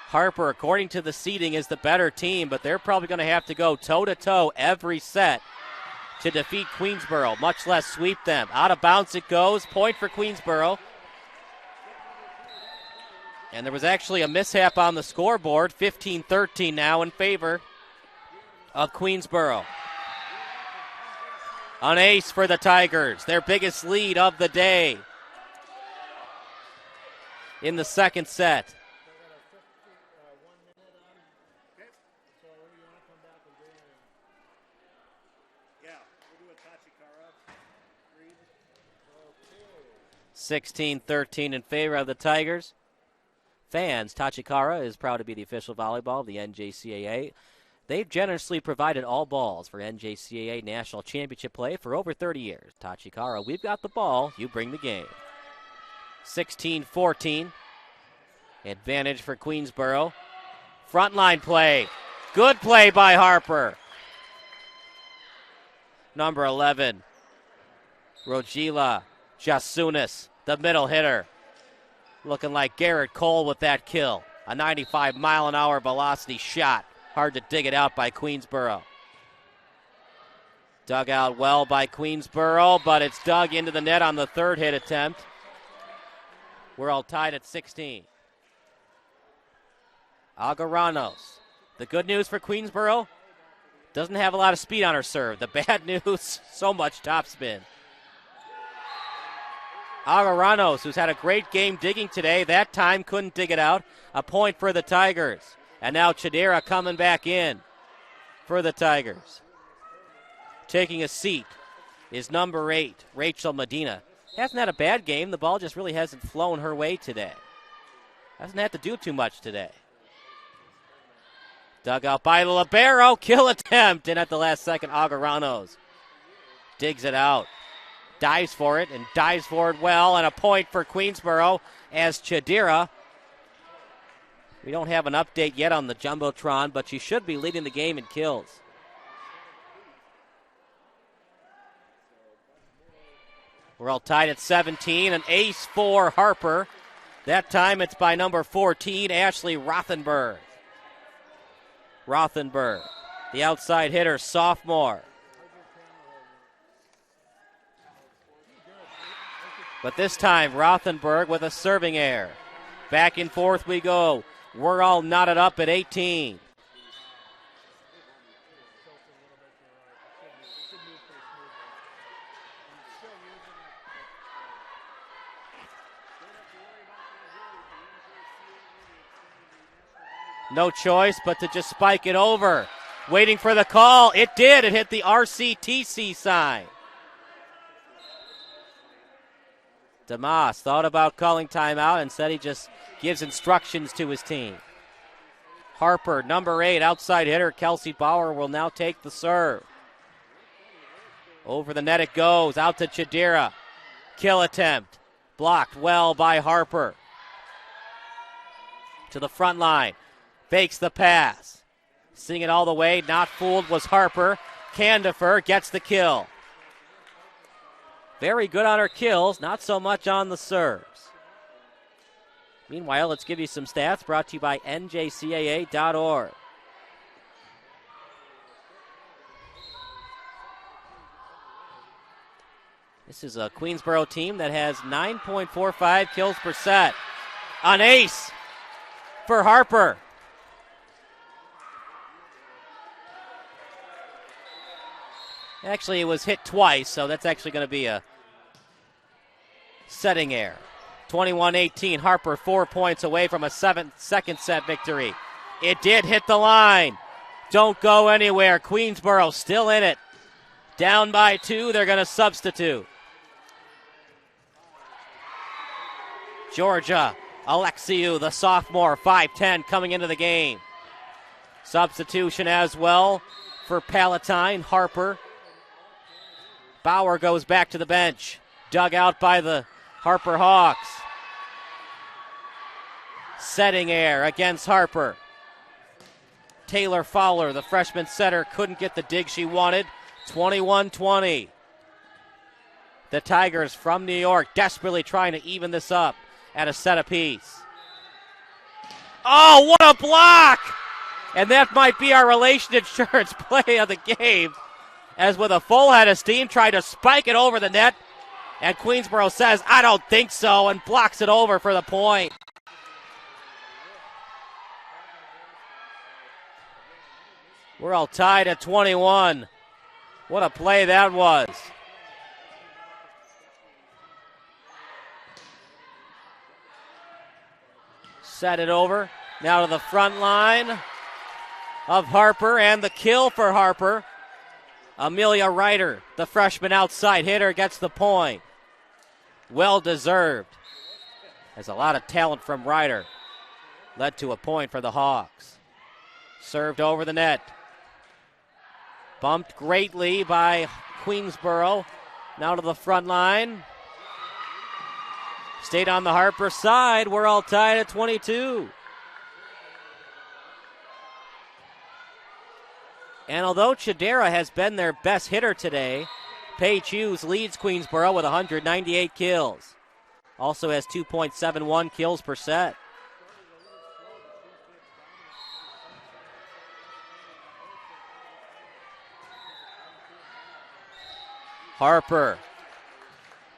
S1: Harper, according to the seeding, is the better team, but they're probably going to have to go toe-to-toe every set to defeat Queensborough, much less sweep them. Out of bounds it goes. Point for Queensborough. And there was actually a mishap on the scoreboard. 15-13 now in favor of Queensborough. An ace for the Tigers, their biggest lead of the day in the second set. 16-13 in favor of the Tigers. Fans, Tachikara is proud to be the official volleyball of the NJCAA. They've generously provided all balls for NJCAA National Championship play for over 30 years. Tachikara, we've got the ball, you bring the game. 16-14. Advantage for Queensborough. Frontline play. Good play by Harper. Number 11, Rojila Jasunas, the middle hitter. Looking like Garrett Cole with that kill. A 95-mile-an-hour velocity shot. Hard to dig it out by Queensborough. Dug out well by Queensborough, but it's dug into the net on the third hit attempt. We're all tied at 16. Agaranos. The good news for Queensborough, doesn't have a lot of speed on her serve. The bad news, so much topspin. Agaranos, who's had a great game digging today, that time couldn't dig it out. A point for the Tigers. And now Chidera coming back in for the Tigers. Taking a seat is number 8, Rachel Medina. Hasn't had a bad game. The ball just really hasn't flown her way today. Hasn't had to do too much today. Dug out by the libero. Kill attempt. And at the last second, Agaranos digs it out. Dives for it and dives for it well. And a point for Queensborough as Chidera. We don't have an update yet on the Jumbotron, but she should be leading the game in kills. We're all tied at 17. An ace for Harper. That time it's by number 14, Ashley Rothenberg. Rothenberg, the outside hitter, sophomore. But this time, Rothenberg with a serving error. Back and forth we go. We're all knotted up at 18. No choice but to just spike it over. Waiting for the call. It did. It hit the RCTC sign. Damas thought about calling timeout. Instead, he just gives instructions to his team. Harper, number 8, outside hitter. Kelsey Bauer will now take the serve. Over the net it goes. Out to Chidera. Kill attempt. Blocked well by Harper. To the front line. Fakes the pass. Seeing it all the way. Not fooled was Harper. Candifer gets the kill. Very good on her kills, not so much on the serves. Meanwhile, let's give you some stats brought to you by NJCAA.org. This is a Queensborough team that has 9.45 kills per set. An ace for Harper. Actually, it was hit twice, so that's actually going to be a setting error. 21-18, Harper 4 points away from a second set victory. It did hit the line. Don't go anywhere. Queensborough still in it. Down by 2, they're going to substitute. Georgia Alexiou, the sophomore, 5'10", coming into the game. Substitution as well for Palatine. Harper. Bauer goes back to the bench. Dug out by the Harper Hawks. Setting air against Harper. Taylor Fowler, the freshman setter, couldn't get the dig she wanted. 21-20. The Tigers from New York desperately trying to even this up at a set apiece. Oh, what a block! And that might be our relation insurance play of the game. As with a full head of steam, tried to spike it over the net. And Queensborough says, I don't think so, and blocks it over for the point. We're all tied at 21. What a play that was. Set it over. Now to the front line of Harper, and the kill for Harper. Amelia Ryder, the freshman outside hitter, gets the point. well deserved. Has a lot of talent from Ryder. Led to a point for the Hawks. Served over the net. Bumped greatly by Queensborough. Now to the front line. Stayed on the Harper side. We're all tied at 22. And although Chidera has been their best hitter today, Paige Hughes leads Queensborough with 198 kills. Also has 2.71 kills per set. Harper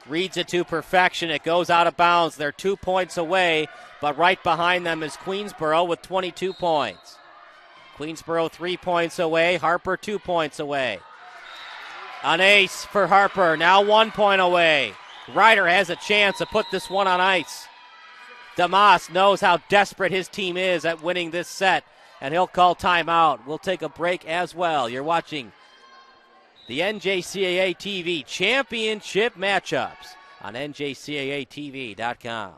S1: reads it to perfection. It goes out of bounds. They're 2 points away, but right behind them is Queensborough with 22 points. Queensborough 3 points away. Harper 2 points away. An ace for Harper. Now 1 point away. Ryder has a chance to put this one on ice. Damas knows how desperate his team is at winning this set, and he'll call timeout. We'll take a break as well. You're watching the NJCAA TV Championship matchups on NJCAATV.com.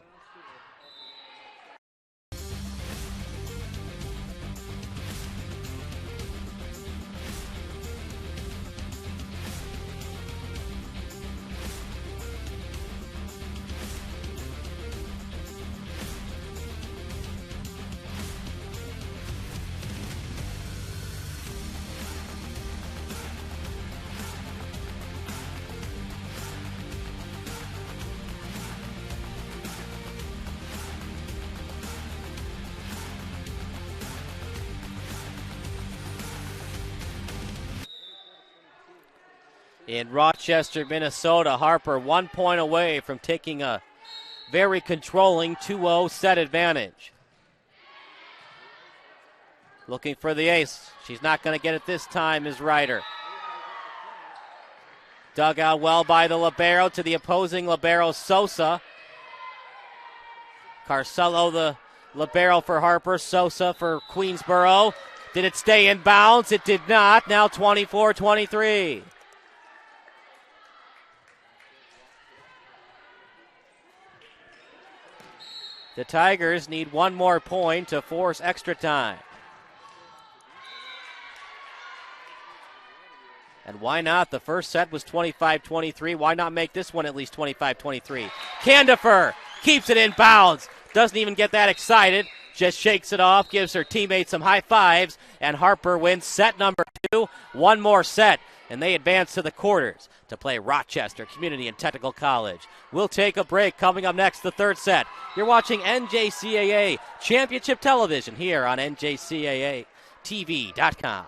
S1: In Rochester, Minnesota, Harper 1 point away from taking a very controlling 2-0 set advantage. Looking for the ace. She's not going to get it this time, is Ryder. Dug out well by the libero to the opposing libero, Sosa. Carcelo, the libero for Harper, Sosa for Queensborough. Did it stay in bounds? It did not. Now 24-23. The Tigers need one more point to force extra time. And why not? The first set was 25-23. Why not make this one at least 25-23? Candifer keeps it in bounds. Doesn't even get that excited. Just shakes it off, gives her teammates some high fives, and Harper wins set number 2. One more set, and they advance to the quarters to play Rochester Community and Technical College. We'll take a break. Coming up next, the third set. You're watching NJCAA Championship Television here on NJCAATV.com.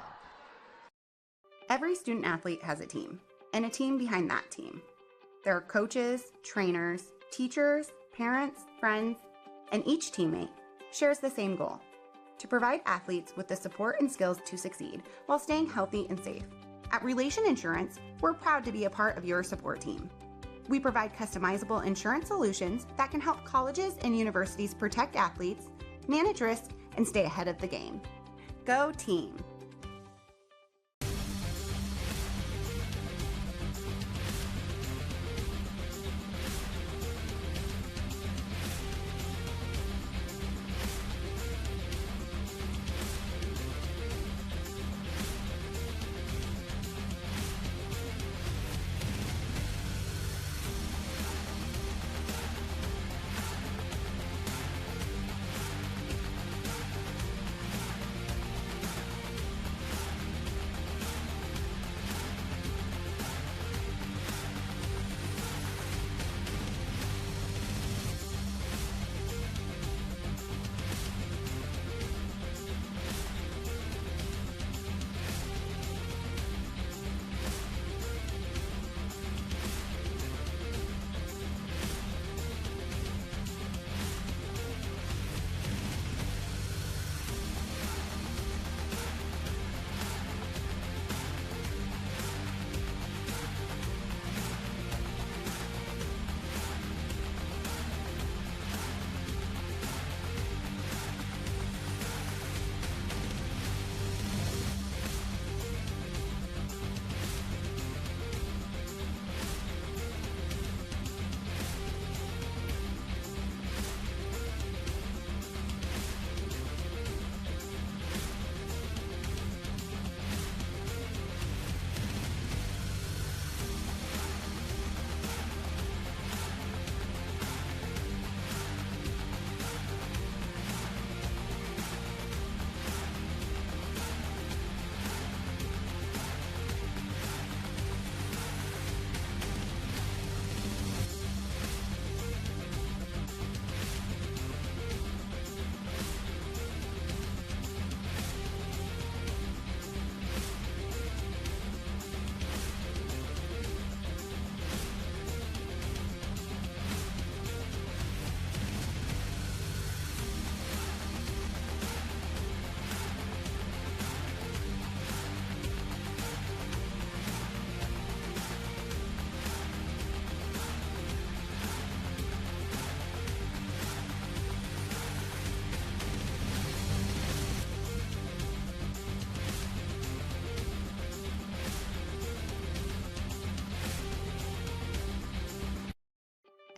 S8: Every student athlete has a team, and a team behind that team. There are coaches, trainers, teachers, parents, friends, and each teammate shares the same goal: to provide athletes with the support and skills to succeed while staying healthy and safe. At Relation Insurance, we're proud to be a part of your support team. We provide customizable insurance solutions that can help colleges and universities protect athletes, manage risk, and stay ahead of the game. Go team!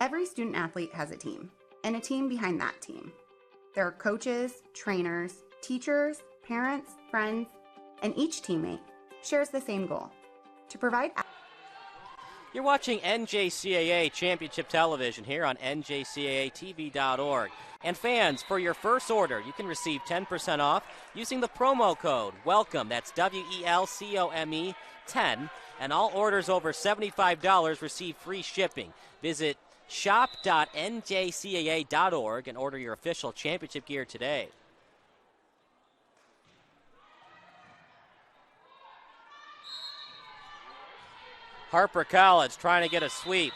S8: Every student athlete has a team, and a team behind that team. There are coaches, trainers, teachers, parents, friends, and each teammate shares the same goal: to provide.
S1: You're watching NJCAA Championship Television here on NJCAATV.org. And fans, for your first order, you can receive 10% off using the promo code WELCOME. That's WELCOME 10. And all orders over $75 receive free shipping. Visit shop.njcaa.org and order your official championship gear today. Harper College trying to get a sweep.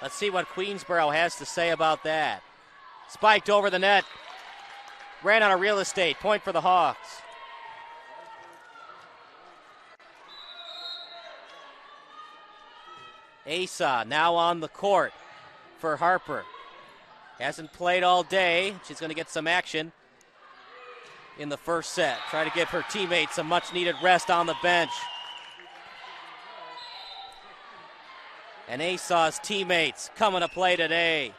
S1: Let's see what Queensborough has to say about that. Spiked over the net. Ran out of real estate. Point for the Hawks. Asa now on the court for Harper. Hasn't played all day. She's going to get some action in the first set. Try to give her teammates some much-needed rest on the bench. And Asa's teammates coming to play today.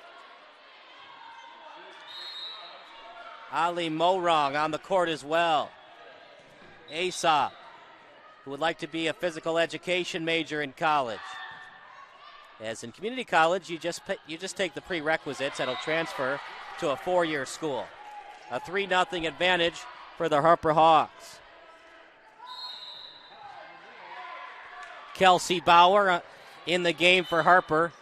S1: Ali Morong on the court as well. Asa, who would like to be a physical education major in college. As in community college, you just take the prerequisites that'll transfer to a 4-year school. A 3-0 advantage for the Harper Hawks. Kelsey Bauer in the game for Harper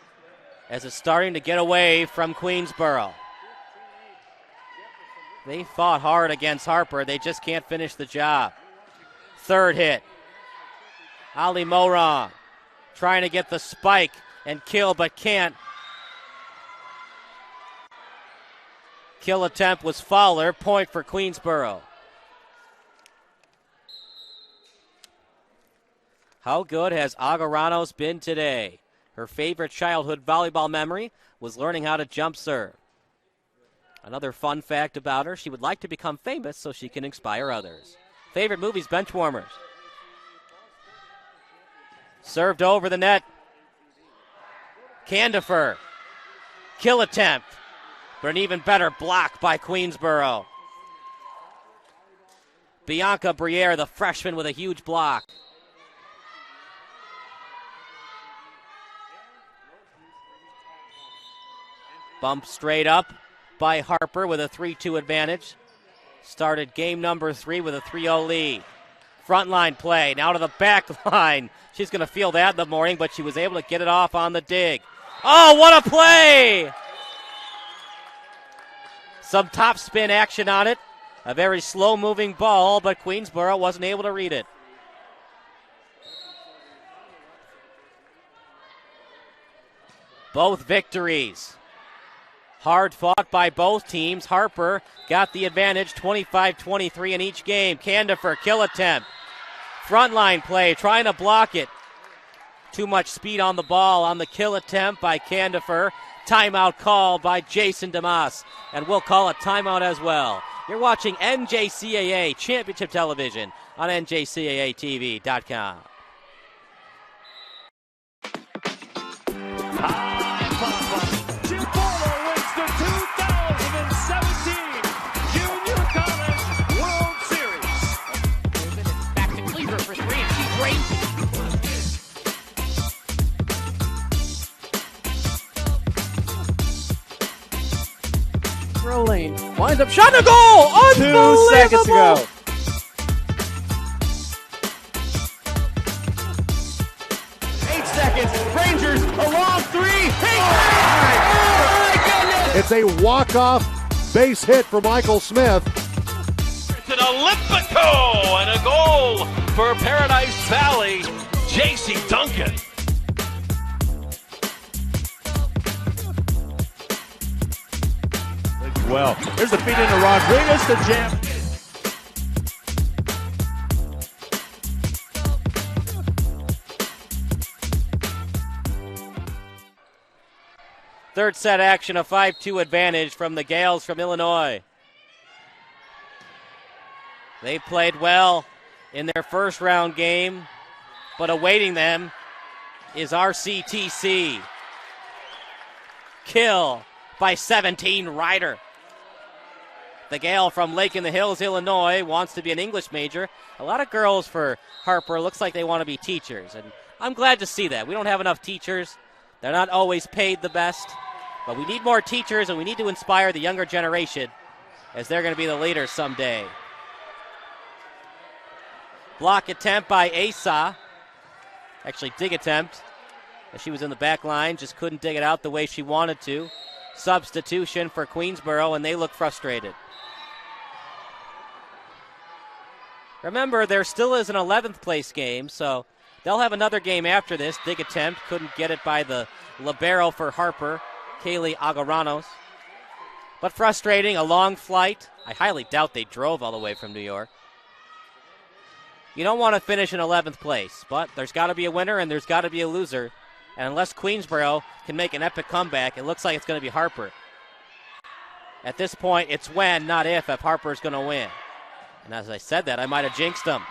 S1: as it's starting to get away from Queensborough. They fought hard against Harper. They just can't finish the job. Third hit. Ali Morong trying to get the spike and kill, but can't. Kill attempt was Fowler. Point for Queensborough. How good has Agaranos been today? Her favorite childhood volleyball memory was learning how to jump serve. Another fun fact about her, she would like to become famous so she can inspire others. Favorite movies, bench warmers. Served over the net. Candifer. Kill attempt, but an even better block by Queensborough. Bianca Briere, the freshman, with a huge block. Bump straight up by Harper with a 3-2 advantage. Started game number 3 with a 3-0 lead. Frontline play, now to the back line. She's going to feel that in the morning, but she was able to get it off on the dig. Oh, what a play! Some top spin action on it. A very slow-moving ball, but Queensborough wasn't able to read it. Both victories. Hard fought by both teams. Harper got the advantage, 25-23 in each game. Candifer, kill attempt. Frontline play, trying to block it. Too much speed on the ball on the kill attempt by Candifer. Timeout call by Jason DeMoss, and we'll call a timeout as well. You're watching NJCAA Championship Television on NJCAATV.com.
S5: Lane winds up shot and a goal!
S6: 2 seconds ago.
S5: Rangers, a long 3. Hey!
S6: Oh my goodness! It's a walk-off base hit for Michael Smith.
S7: It's an Olympico and a goal for Paradise Valley, J.C. Duncan.
S4: Well, here's the feed into Rodriguez to jam.
S1: Third set action, a 5-2 advantage from the Gales from Illinois. They played well in their first round game, but awaiting them is RCTC. kill by 17, Ryder. The gal from Lake in the Hills, Illinois, wants to be an English major. A lot of girls for Harper looks like they want to be teachers, and I'm glad to see that. We don't have enough teachers. They're not always paid the best, but we need more teachers, and we need to inspire the younger generation as they're going to be the leaders someday. Block attempt by Asa. Actually, dig attempt. She was in the back line, just couldn't dig it out the way she wanted to. Substitution for Queensborough, and they look frustrated. Remember, there still is an 11th place game, so they'll have another game after this. Dig attempt, couldn't get it by the libero for Harper, Kaylee Agaranos. But frustrating, a long flight. I highly doubt they drove all the way from New York. You don't want to finish in 11th place, but there's got to be a winner and there's got to be a loser. And unless Queensborough can make an epic comeback, it looks like it's going to be Harper. At this point, it's when, not if Harper's going to win. And as I said that, I might have jinxed them.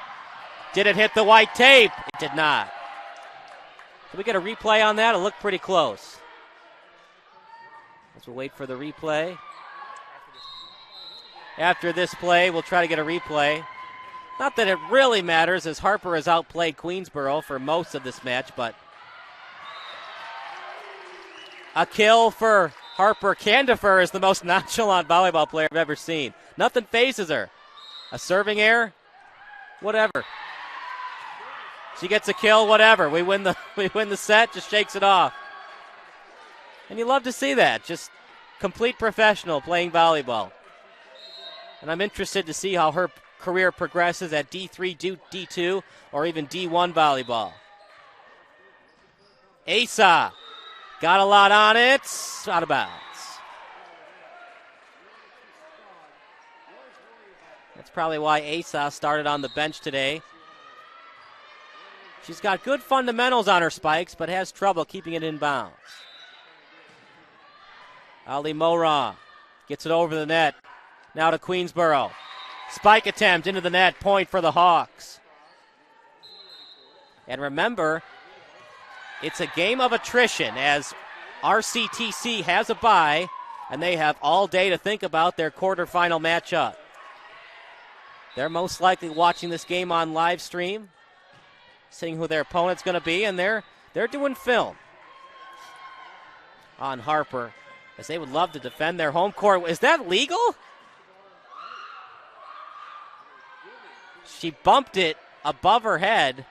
S1: Did it hit the white tape? It did not. Can we get a replay on that? It looked pretty close. Let's wait for the replay. After this play, we'll try to get a replay. Not that it really matters, as Harper has outplayed Queensborough for most of this match, but a kill for Harper. Candifer is the most nonchalant volleyball player I've ever seen. Nothing phases her. A serving error, whatever. She gets a kill, whatever. We win the set, just shakes it off. And you love to see that. Just complete professional playing volleyball. And I'm interested to see how her career progresses at D3, D2, or even D1 volleyball. Asa got a lot on it. Out of bounds. That's probably why Asa started on the bench today. She's got good fundamentals on her spikes, but has trouble keeping it in bounds. Ali Moran gets it over the net. Now to Queensborough. Spike attempt into the net. Point for the Hawks. And remember, it's a game of attrition as RCTC has a bye, and they have all day to think about their quarterfinal matchup. They're most likely watching this game on live stream, seeing who their opponent's going to be, and they're doing film on Harper, as they would love to defend their home court. Is that legal? She bumped it above her head.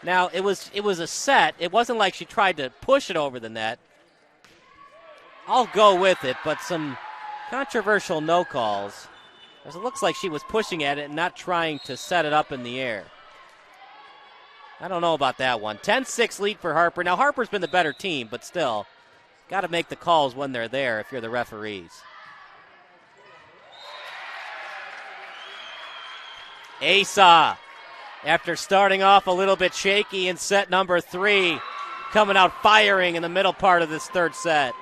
S1: Now, it was a set. It wasn't like she tried to push it over the net. I'll go with it, but some controversial no calls, as it looks like she was pushing at it and not trying to set it up in the air. I don't know about that one. 10-6 lead for Harper. Now, Harper's been the better team, but still, got to make the calls when they're there if you're the referees. Asa, after starting off a little bit shaky in set number 3, coming out firing in the middle part of this third set.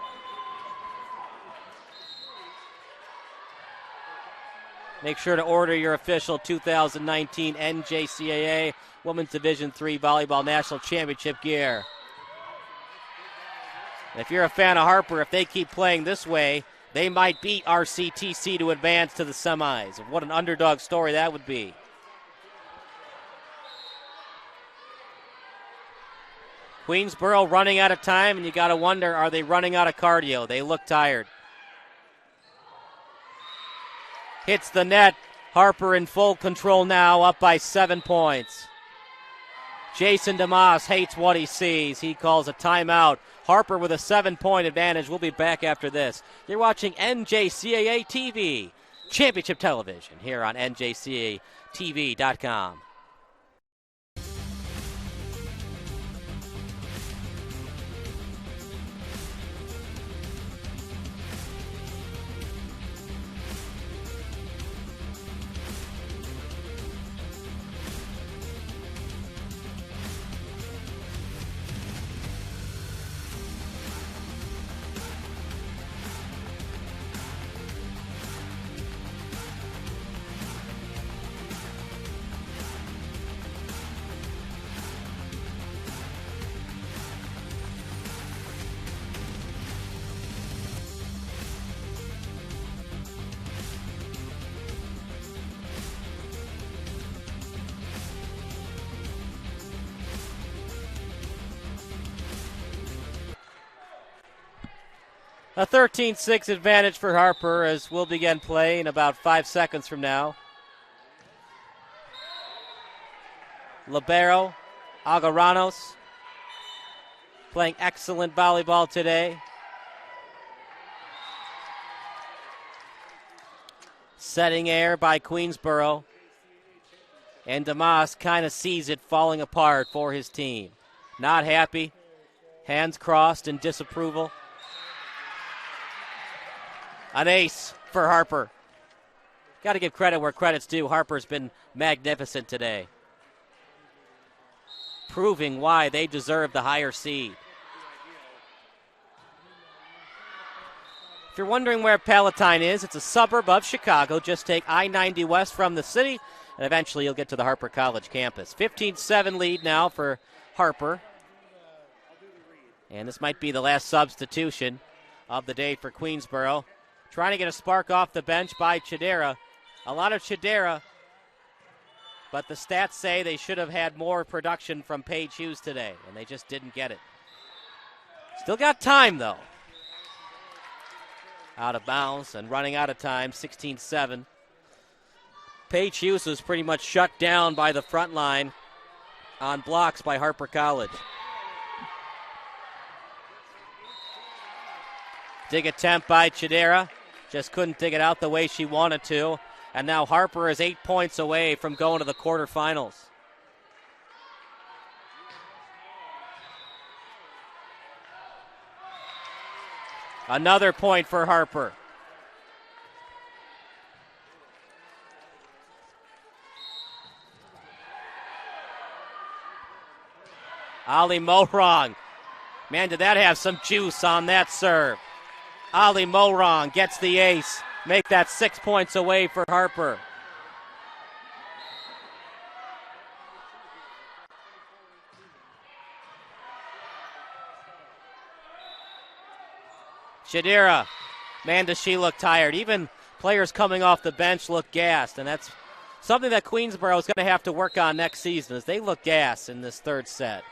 S1: Make sure to order your official 2019 NJCAA Women's Division III Volleyball National Championship gear. And if you're a fan of Harper, if they keep playing this way, they might beat RCTC to advance to the semis. What an underdog story that would be. Queensborough running out of time, and you got to wonder, are they running out of cardio? They look tired. Hits the net. Harper in full control now, up by 7 points. Jason DeMoss hates what he sees. He calls a timeout. Harper with a 7-point advantage. We'll be back after this. You're watching NJCAA TV, Championship Television, here on NJCAATV.com. A 13-6 advantage for Harper as we'll begin play in about 5 seconds from now. Libero, Agaranos, playing excellent volleyball today. Setting air by Queensborough. And Damas kind of sees it falling apart for his team. Not happy. Hands crossed in disapproval. An ace for Harper. Got to give credit where credit's due. Harper's been magnificent today, proving why they deserve the higher seed. If you're wondering where Palatine is, it's a suburb of Chicago. Just take I-90 west from the city, and eventually you'll get to the Harper College campus. 15-7 lead now for Harper. And this might be the last substitution of the day for Queensborough. Trying to get a spark off the bench by Chidera. A lot of Chidera, but the stats say they should have had more production from Paige Hughes today, and they just didn't get it. Still got time, though. Out of bounds and running out of time, 16-7. Paige Hughes was pretty much shut down by the front line on blocks by Harper College. Dig attempt by Chidera. Just couldn't dig it out the way she wanted to. And now Harper is 8 points away from going to the quarterfinals. Another point for Harper. Ali Morong. Man, did that have some juice on that serve. Ali Morong gets the ace. Make that 6 points away for Harper. Shadira, man, does she look tired. Even players coming off the bench look gassed, and that's something that Queensborough is going to have to work on next season, as they look gassed in this third set.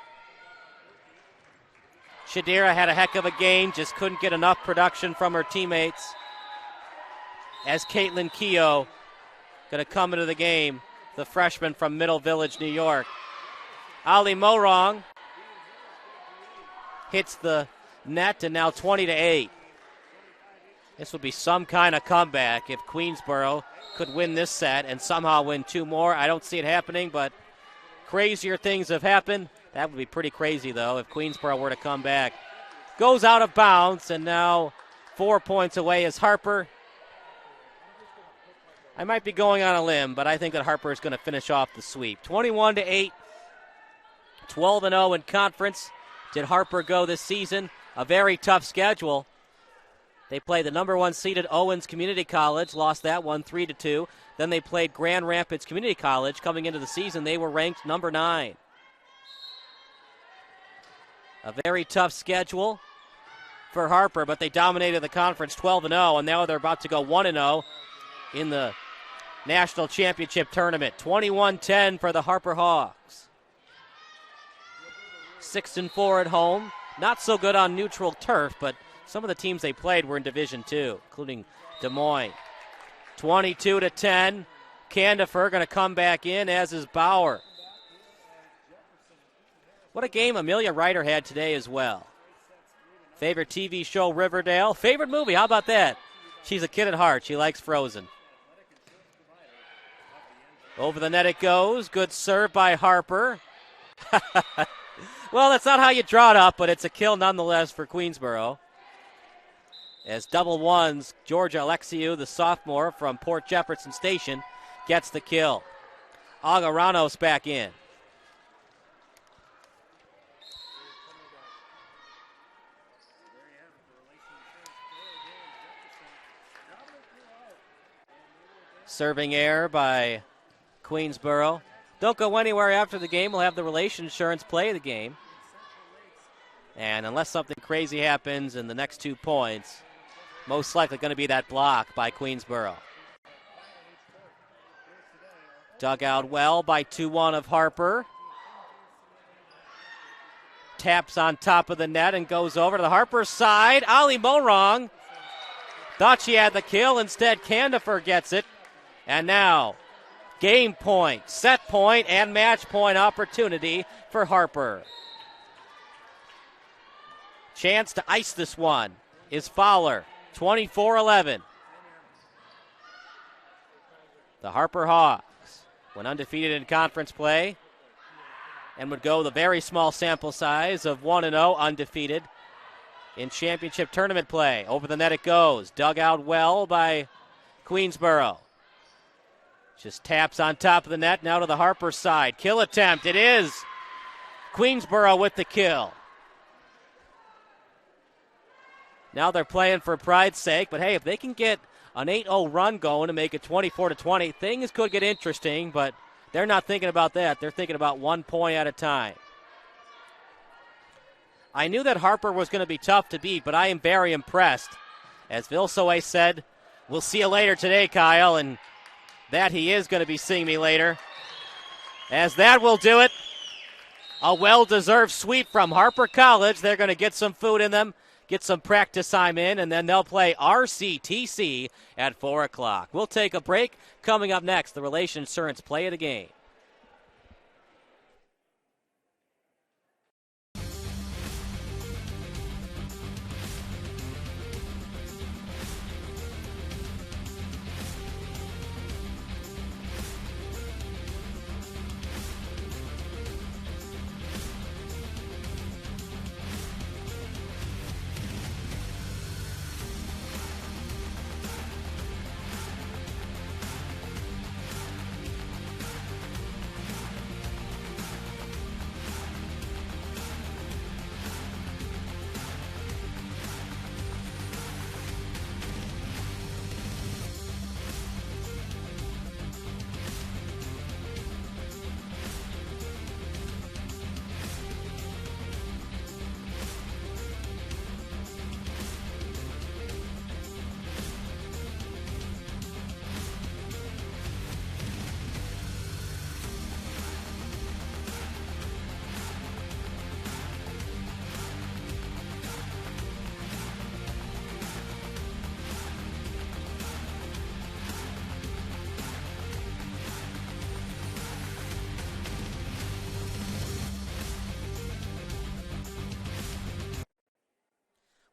S1: Shadira had a heck of a game, just couldn't get enough production from her teammates. As Caitlin Keogh going to come into the game, the freshman from Middle Village, New York. Ali Morong hits the net, and now 20-8. This would be some kind of comeback if Queensborough could win this set and somehow win two more. I don't see it happening, but crazier things have happened. That would be pretty crazy, though, if Queensborough were to come back. Goes out of bounds, and now 4 points away is Harper. I might be going on a limb, but I think that Harper is going to finish off the sweep. 21-8, 12-0 in conference. Did Harper go this season? A very tough schedule. They played the number one seeded Owens Community College, lost that one 3-2. Then they played Grand Rapids Community College. Coming into the season, they were ranked number 9. A very tough schedule for Harper, but they dominated the conference 12-0, and now they're about to go 1-0 in the National Championship Tournament. 21-10 for the Harper Hawks. 6-4 at home. Not so good on neutral turf, but some of the teams they played were in Division II, including Des Moines. 22-10. Candifer going to come back in, as is Bauer. What a game Amelia Ryder had today as well. Favorite TV show, Riverdale. Favorite movie, how about that? She's a kid at heart. She likes Frozen. Over the net it goes. Good serve by Harper. Well, that's not how you draw it up, but it's a kill nonetheless for Queensborough. As double ones, Georgia Alexiou, the sophomore from Port Jefferson Station, gets the kill. Agaranos back in. Serving error by Queensborough. Don't go anywhere after the game. We'll have the Relation Insurance play the game. And unless something crazy happens in the next 2 points, most likely going to be that block by Queensborough. Dug out well by 2-1 of Harper. taps on top of the net and goes over to the Harper side. Ali Morong thought she had the kill. Instead, Candifer gets it. And now, game point, set point, and match point opportunity for Harper. Chance to ice this one is Fowler, 24-11. The Harper Hawks went undefeated in conference play and would go the very small sample size of 1-0 undefeated in championship tournament play. Over the net it goes. Dug out well by Queensborough. Just taps on top of the net, now to the Harper side. Kill attempt, it is Queensborough with the kill. Now they're playing for pride's sake, but hey, if they can get an 8-0 run going to make it 24-20, things could get interesting, but they're not thinking about that. They're thinking about 1 point at a time. I knew that Harper was going to be tough to beat, but I am very impressed. As Vilsoe said, we'll see you later today, Kyle, and that he is going to be seeing me later. As that will do it. A well-deserved sweep from Harper College. They're going to get some food in them, get some practice time in, and then they'll play RCTC at 4 o'clock. We'll take a break. Coming up next, the Relation Insurance play of the game.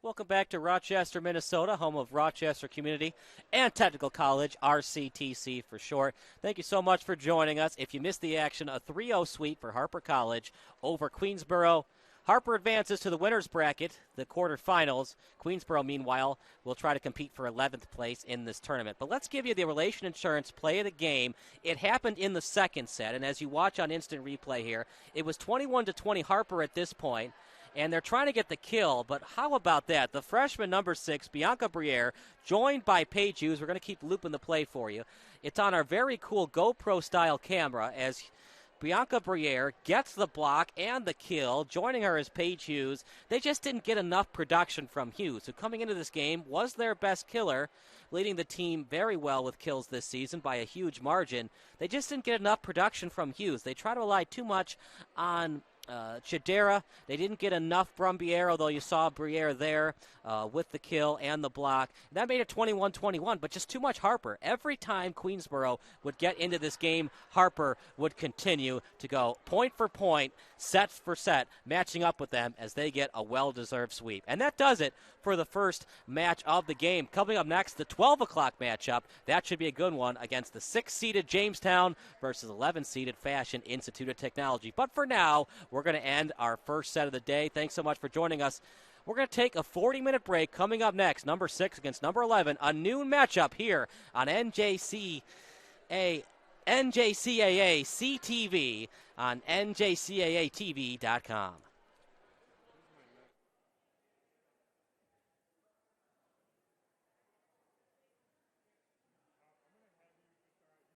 S1: Welcome back to Rochester, Minnesota, home of Rochester Community and Technical College, RCTC for short. Thank you so much for joining us. If you missed the action, a 3-0 sweep for Harper College over Queensborough. Harper advances to the winner's bracket, the quarterfinals. Queensborough, meanwhile, will try to compete for 11th place in this tournament. But let's give you the Relation Insurance play of the game. It happened in the second set, and as you watch on instant replay here, it was 21-20 Harper at this point. And they're trying to get the kill, but how about that? The freshman number 6, Bianca Briere, joined by Paige Hughes. We're going to keep looping the play for you. It's on our very cool GoPro-style camera as Bianca Briere gets the block and the kill. Joining her is Paige Hughes. They just didn't get enough production from Hughes, who coming into this game was their best killer, leading the team very well with kills this season by a huge margin. They just didn't get enough production from Hughes. They try to rely too much on Chidera. They didn't get enough Brumbier, although you saw Briere there with the kill and the block. That made it 21-21, but just too much Harper. Every time Queensborough would get into this game, Harper would continue to go point for point, set for set, matching up with them as they get a well-deserved sweep. And that does it for the first match of the game. Coming up next, the 12 o'clock matchup. That should be a good one against the 6-seeded Jamestown versus 11-seeded Fashion Institute of Technology. But for now, we're going to end our first set of the day. Thanks so much for joining us. We're going to take a 40-minute break. Coming up next, number 6 against number 11, a noon matchup here on NJCAA CTV on NJCAATV.com.